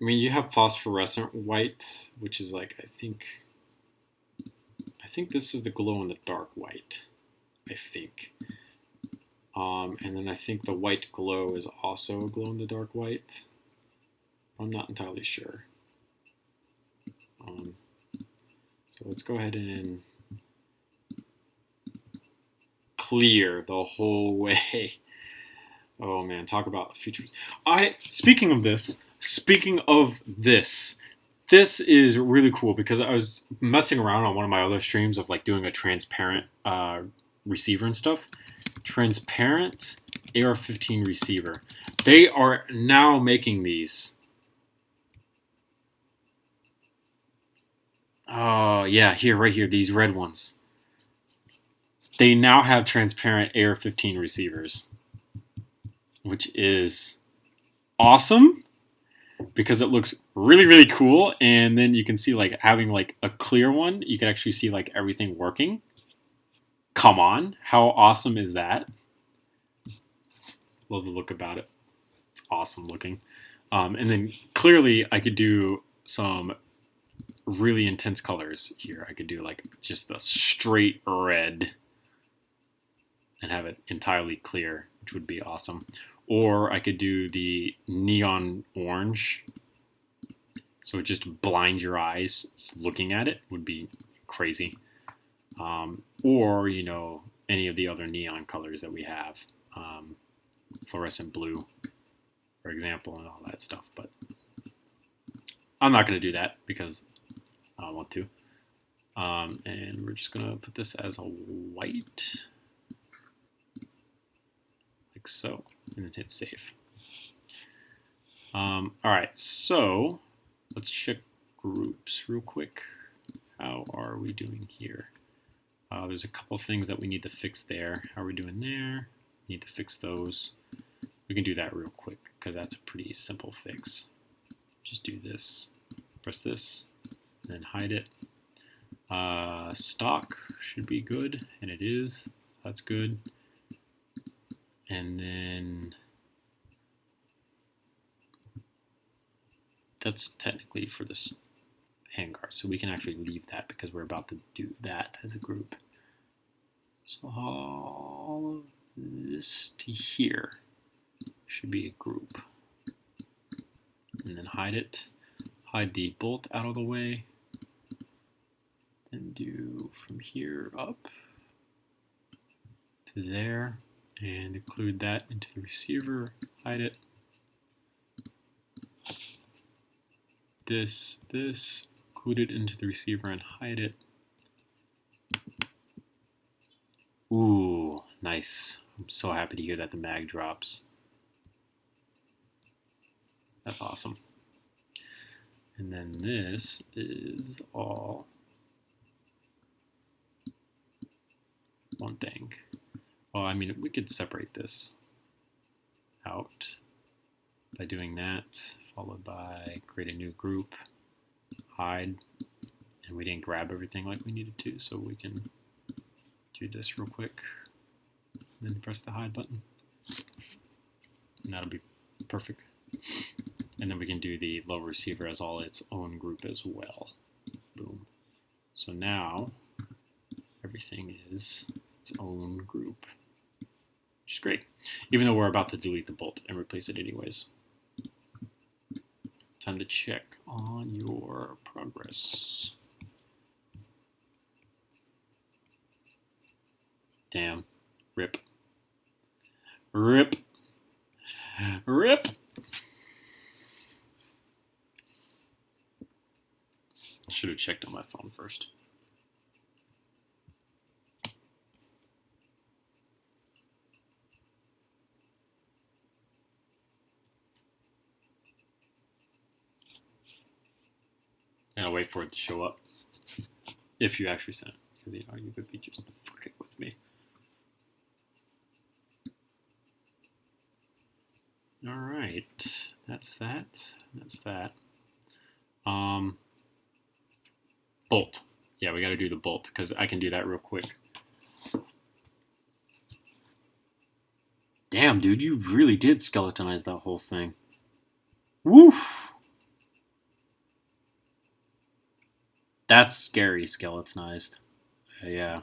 A: I mean, you have phosphorescent white, which is like, I think this is the glow-in-the-dark white, I think. And then I think the white glow is also a glow-in-the-dark white. I'm not entirely sure. So let's go ahead and clear the whole way. Oh man, talk about features. Speaking of this, this is really cool because I was messing around on one of my other streams of like doing a transparent receiver and stuff. Transparent AR-15 receiver. They are now making these. Oh yeah, right here, these red ones. They now have transparent AR-15 receivers, which is awesome because it looks really, really cool. And then you can see like having like a clear one, you can actually see like everything working. Come on, how awesome is that? Love the look about it. It's awesome looking. And then clearly I could do some really intense colors here. I could do like just the straight red and have it entirely clear, which would be awesome. Or I could do the neon orange, so it just blinds your eyes. Looking at it would be crazy. Or, you know, any of the other neon colors that we have. Fluorescent blue, for example, and all that stuff. But I'm not going to do that because I don't want to. And we're just going to put this as a white, like so, and then hit save. All right, so let's check groups real quick. How are we doing here? There's a couple things that we need to fix there. How are we doing there? Need to fix those. We can do that real quick because that's a pretty simple fix. Just do this, press this, and then hide it. Stock should be good, and it is. That's good. And then that's technically for this handguard, so we can actually leave that because we're about to do that as a group. So all of this to here should be a group. And then hide it. Hide the bolt out of the way. Then do from here up to there. And include that into the receiver. Hide it. This, include it into the receiver and hide it. Ooh, nice. I'm so happy to hear that the mag drops. That's awesome. And then this is all one thing. Well, I mean, we could separate this out by doing that, followed by create a new group, hide, and we didn't grab everything like we needed to, so we can do this real quick, and then press the hide button, and that'll be perfect. And then we can do the low receiver as all its own group as well. Boom. So now everything is its own group, which is great, even though we're about to delete the bolt and replace it anyways. Time to check on your progress. Damn. Rip. Rip. Rip. Should have checked on my phone first. wait for it to show up if you actually send it, because you know you could be just fucking with me. All right, that's that. That's that. Bolt. Yeah, we got to do the bolt because I can do that real quick. Damn, dude, you really did skeletonize that whole thing. Woof. That's scary, skeletonized. Yeah.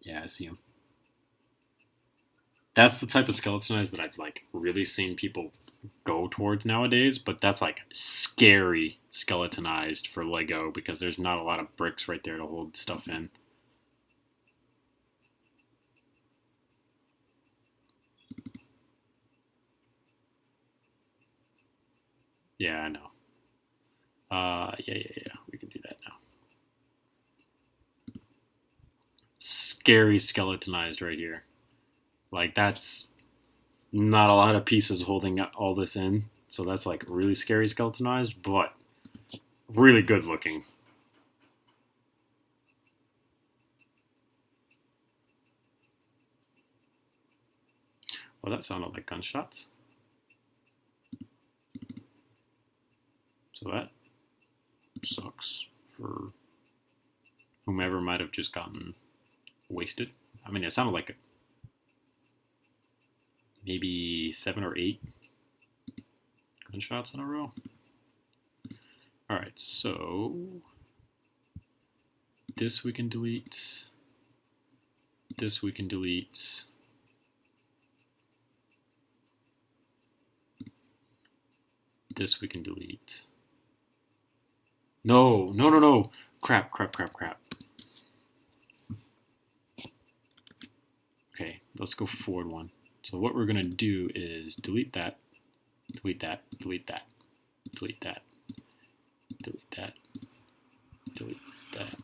A: Yeah, I see him. That's the type of skeletonized that I've like really seen people go towards nowadays, but that's like scary skeletonized for Lego because there's not a lot of bricks right there to hold stuff in. Yeah, I know. Yeah. We can do that now. Scary skeletonized right here. Like, that's not a lot of pieces holding all this in. So that's like really scary skeletonized, but really good looking. Well, that sounded like gunshots. So that sucks for whomever might have just gotten wasted. I mean, it sounded like maybe 7 or 8 gunshots in a row. All right, so this we can delete. This we can delete. This we can delete. No. Crap. Okay, let's go forward one. So what we're gonna do is delete that, delete that, delete that, delete that, delete that, delete that.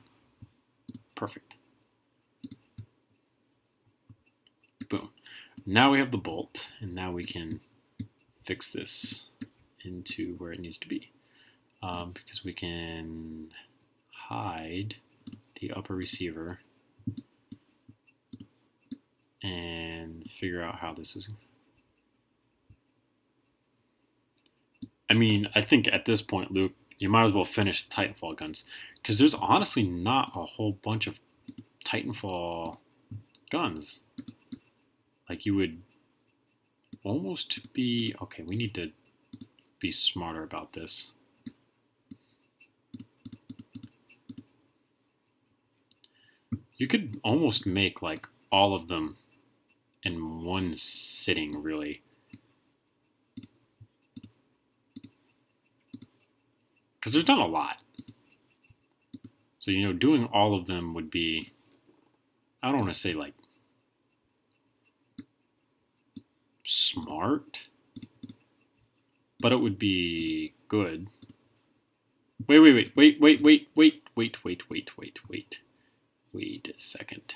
A: Perfect. Boom. Now we have the bolt, and now we can fix this into where it needs to be. Because we can hide the upper receiver and figure out how this is. I mean, I think at this point, Luke, you might as well finish the Titanfall guns because there's honestly not a whole bunch of Titanfall guns. Like, you would almost be, okay, we need to be smarter about this. You could almost make like all of them in one sitting, really. Because there's not a lot. So, you know, doing all of them would be, I don't want to say like smart, but it would be good. Wait a second.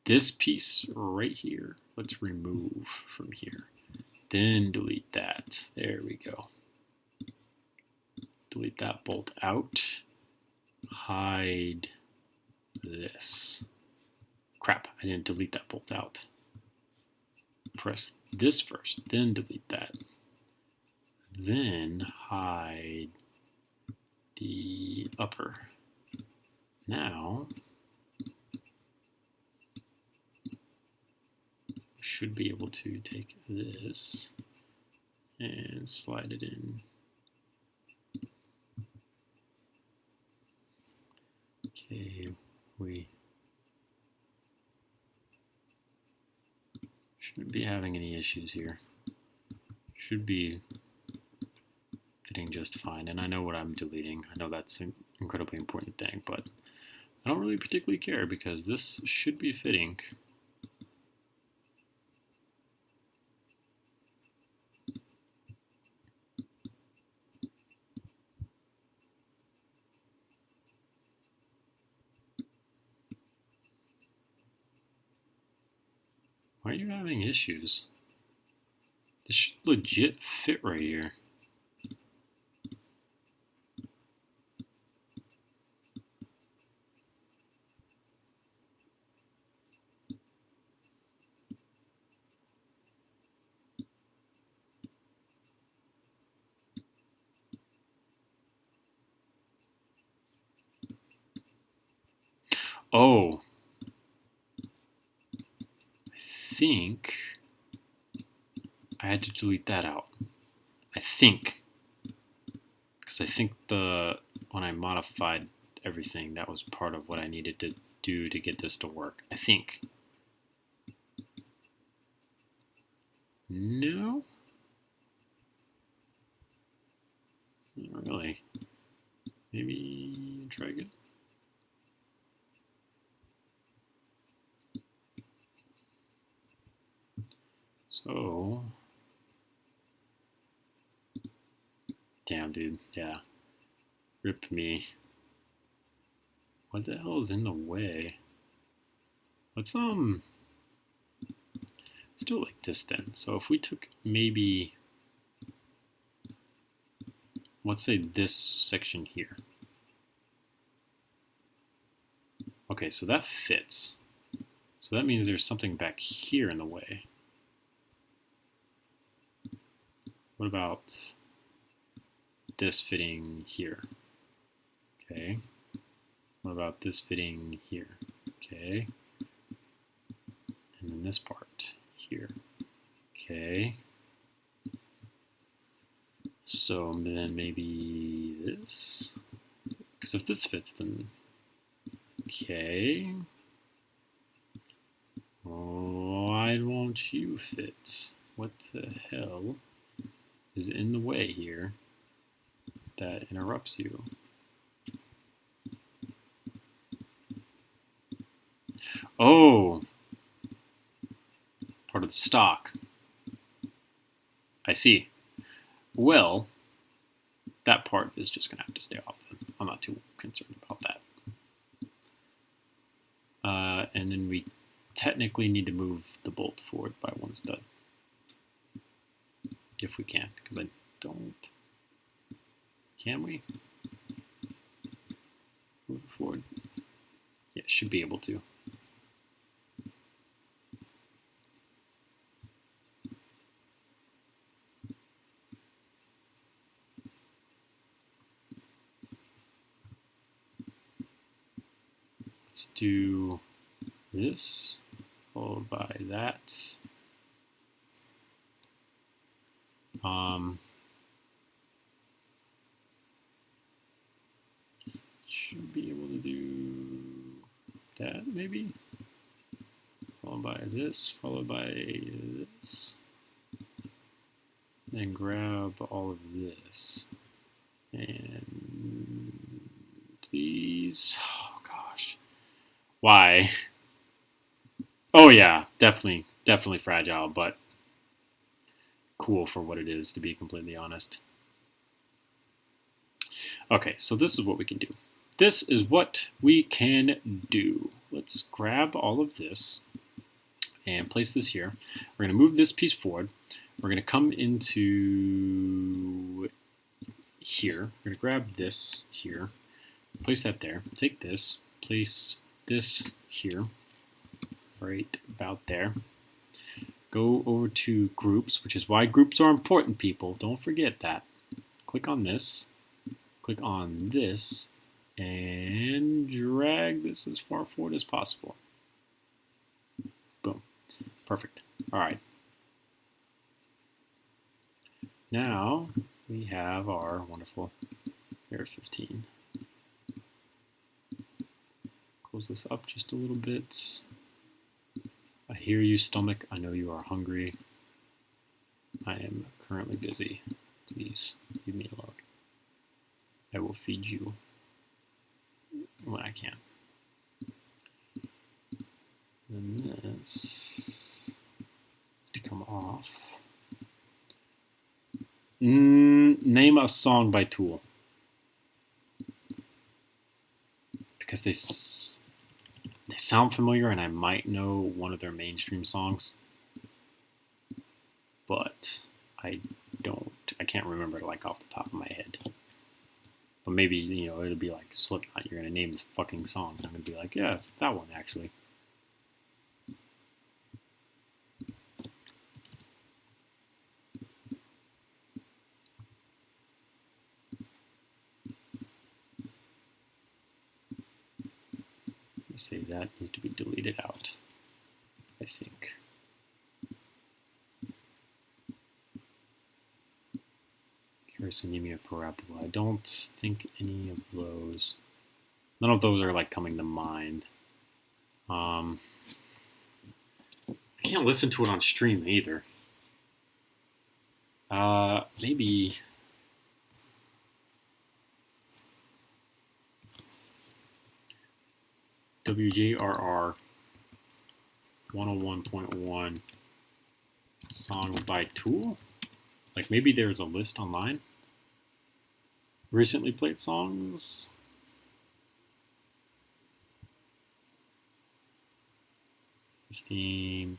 A: This piece right here, let's remove from here. Then delete that. There we go. Delete that bolt out. Hide this. Crap, I didn't delete that bolt out. Press this first, then delete that. Then hide the upper. Now, should be able to take this and slide it in. Okay, we shouldn't be having any issues here. Should be fitting just fine. And I know what I'm deleting. I know that's an incredibly important thing, but I don't really particularly care because this should be fitting. Why are you having issues? This should legit fit right here. Oh, I think I had to delete that out. I think, because I think when I modified everything, that was part of what I needed to do to get this to work. I think. No? Not really. Maybe try again. So, damn, dude. Yeah. Rip me. What the hell is in the way? Let's do it like this then. So if we took maybe, let's say this section here. Okay, so that fits. So that means there's something back here in the way. What about this fitting here? Okay. What about this fitting here? Okay. And then this part here. Okay. So then maybe this. Because if this fits, then okay. Why won't you fit? What the hell is in the way here that interrupts you? Oh, part of the stock. I see. Well, that part is just going to have to stay off then. I'm not too concerned about that. And then we technically need to move the bolt forward by one stud. If we can, because I don't. Can we? Move it forward? Yeah, should be able to. Let's do this, followed by that. Should be able to do that maybe. Followed by this, followed by this. Then grab all of this. And please, oh gosh. Why? Oh yeah, definitely fragile, but cool for what it is, to be completely honest. Okay, so this is what we can do. This is what we can do. Let's grab all of this and place this here. We're going to move this piece forward. We're going to come into here. We're going to grab this here, place that there. Take this, place this here, right about there. Go over to groups, which is why groups are important, people. Don't forget that. Click on this. Click on this. And drag this as far forward as possible. Boom. Perfect. All right. Now we have our wonderful Air 15. Close this up just a little bit. I hear you, stomach. I know you are hungry. I am currently busy. Please leave me alone. I will feed you when I can. And this is to come off. Name a song by Tool. Because they sound familiar and I might know one of their mainstream songs. But I can't remember it like off the top of my head. But maybe, you know, it'll be like Slipknot. You're going to name this fucking song. I'm going to be like, yeah, it's that one actually. say that needs to be deleted out, I think. Curious anemia parabola. I don't think any of those, none of those are like coming to mind. I can't listen to it on stream either. Maybe WJRR 101.1 songs by Tool. Like maybe there's a list online. Recently played songs. Steam.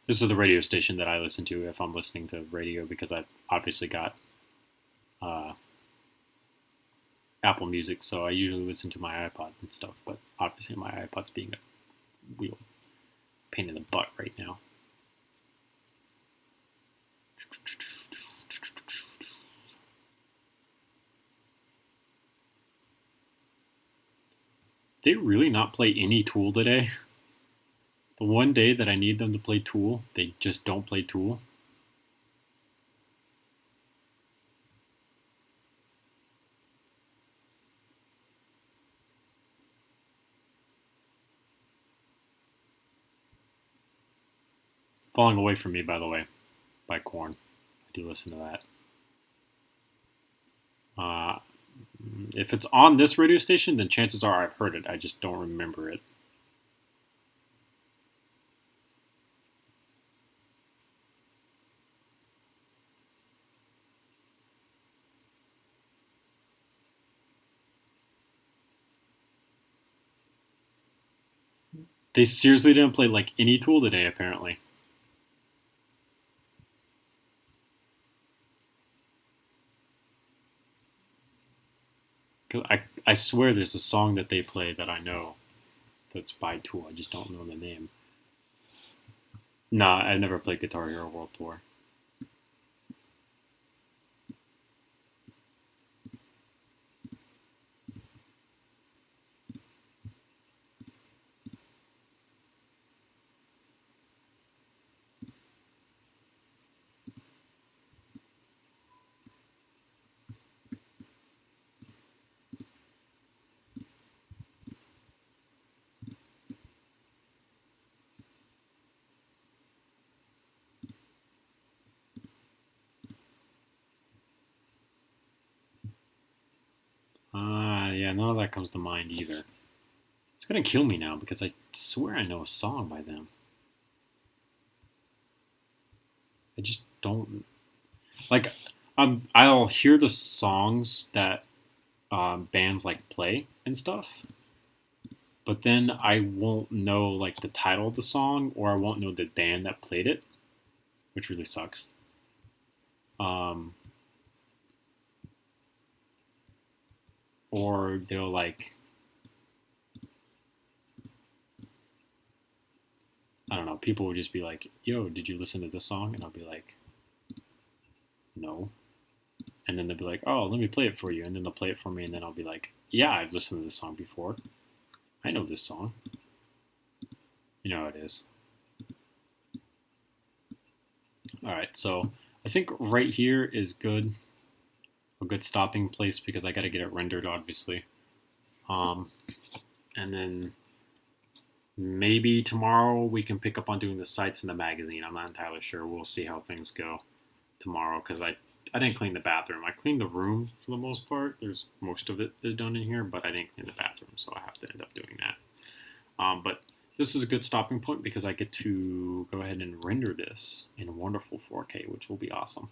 A: This is the radio station that I listen to if I'm listening to radio, because I've obviously got Apple Music, so I usually listen to my iPod and stuff, but obviously my iPod's being a real pain in the butt right now. They really not play any Tool today? The one day that I need them to play Tool, they just don't play Tool. Falling Away From Me, by the way, by Korn. I do listen to that. If it's on this radio station, then chances are I've heard it. I just don't remember it. They seriously didn't play like any Tool today, apparently. I swear there's a song that they play that I know that's by Tool. I just don't know the name. Nah, I never played Guitar Hero World Tour. Yeah, none of that comes to mind either. It's gonna kill me now because I swear I know a song by them. I just don't like. I'll hear the songs that bands like play and stuff, but then I won't know like the title of the song, or I won't know the band that played it, which really sucks. Or they'll like, I don't know, people will just be like, yo, did you listen to this song? And I'll be like, no. And then they'll be like, oh, let me play it for you. And then they'll play it for me, and then I'll be like, yeah, I've listened to this song before. I know this song. You know how it is. Alright, so I think right here is good. A good stopping place, because I got to get it rendered, obviously. And then maybe tomorrow we can pick up on doing the sites in the magazine. I'm not entirely sure. We'll see how things go tomorrow, because I didn't clean the bathroom. I cleaned the room for the most part. There's most of it is done in here, but I didn't clean the bathroom, so I have to end up doing that. But this is a good stopping point because I get to go ahead and render this in wonderful 4K, which will be awesome.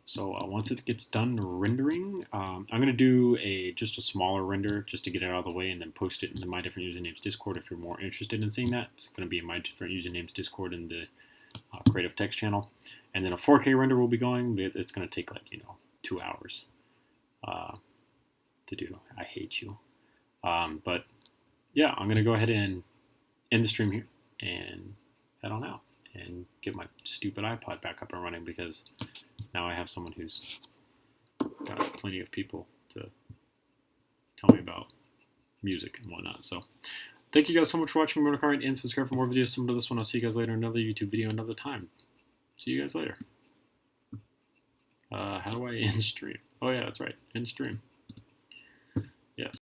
A: So once it gets done rendering, I'm going to do just a smaller render just to get it out of the way, and then post it into My Different Usernames Discord if you're more interested in seeing that. It's going to be in My Different Usernames Discord in the Creative Text channel. And then a 4K render will be going. It's going to take 2 hours to do. I hate you. But yeah, I'm going to go ahead and end the stream here. and head on out and get my stupid iPod back up and running, because now I have someone who's got plenty of people to tell me about music and whatnot. So thank you guys so much for watching. Remember to comment and subscribe for more videos similar to this one. I'll see you guys later in another YouTube video another time. See you guys later. How do I end stream? Oh yeah, that's right, end stream. Yes.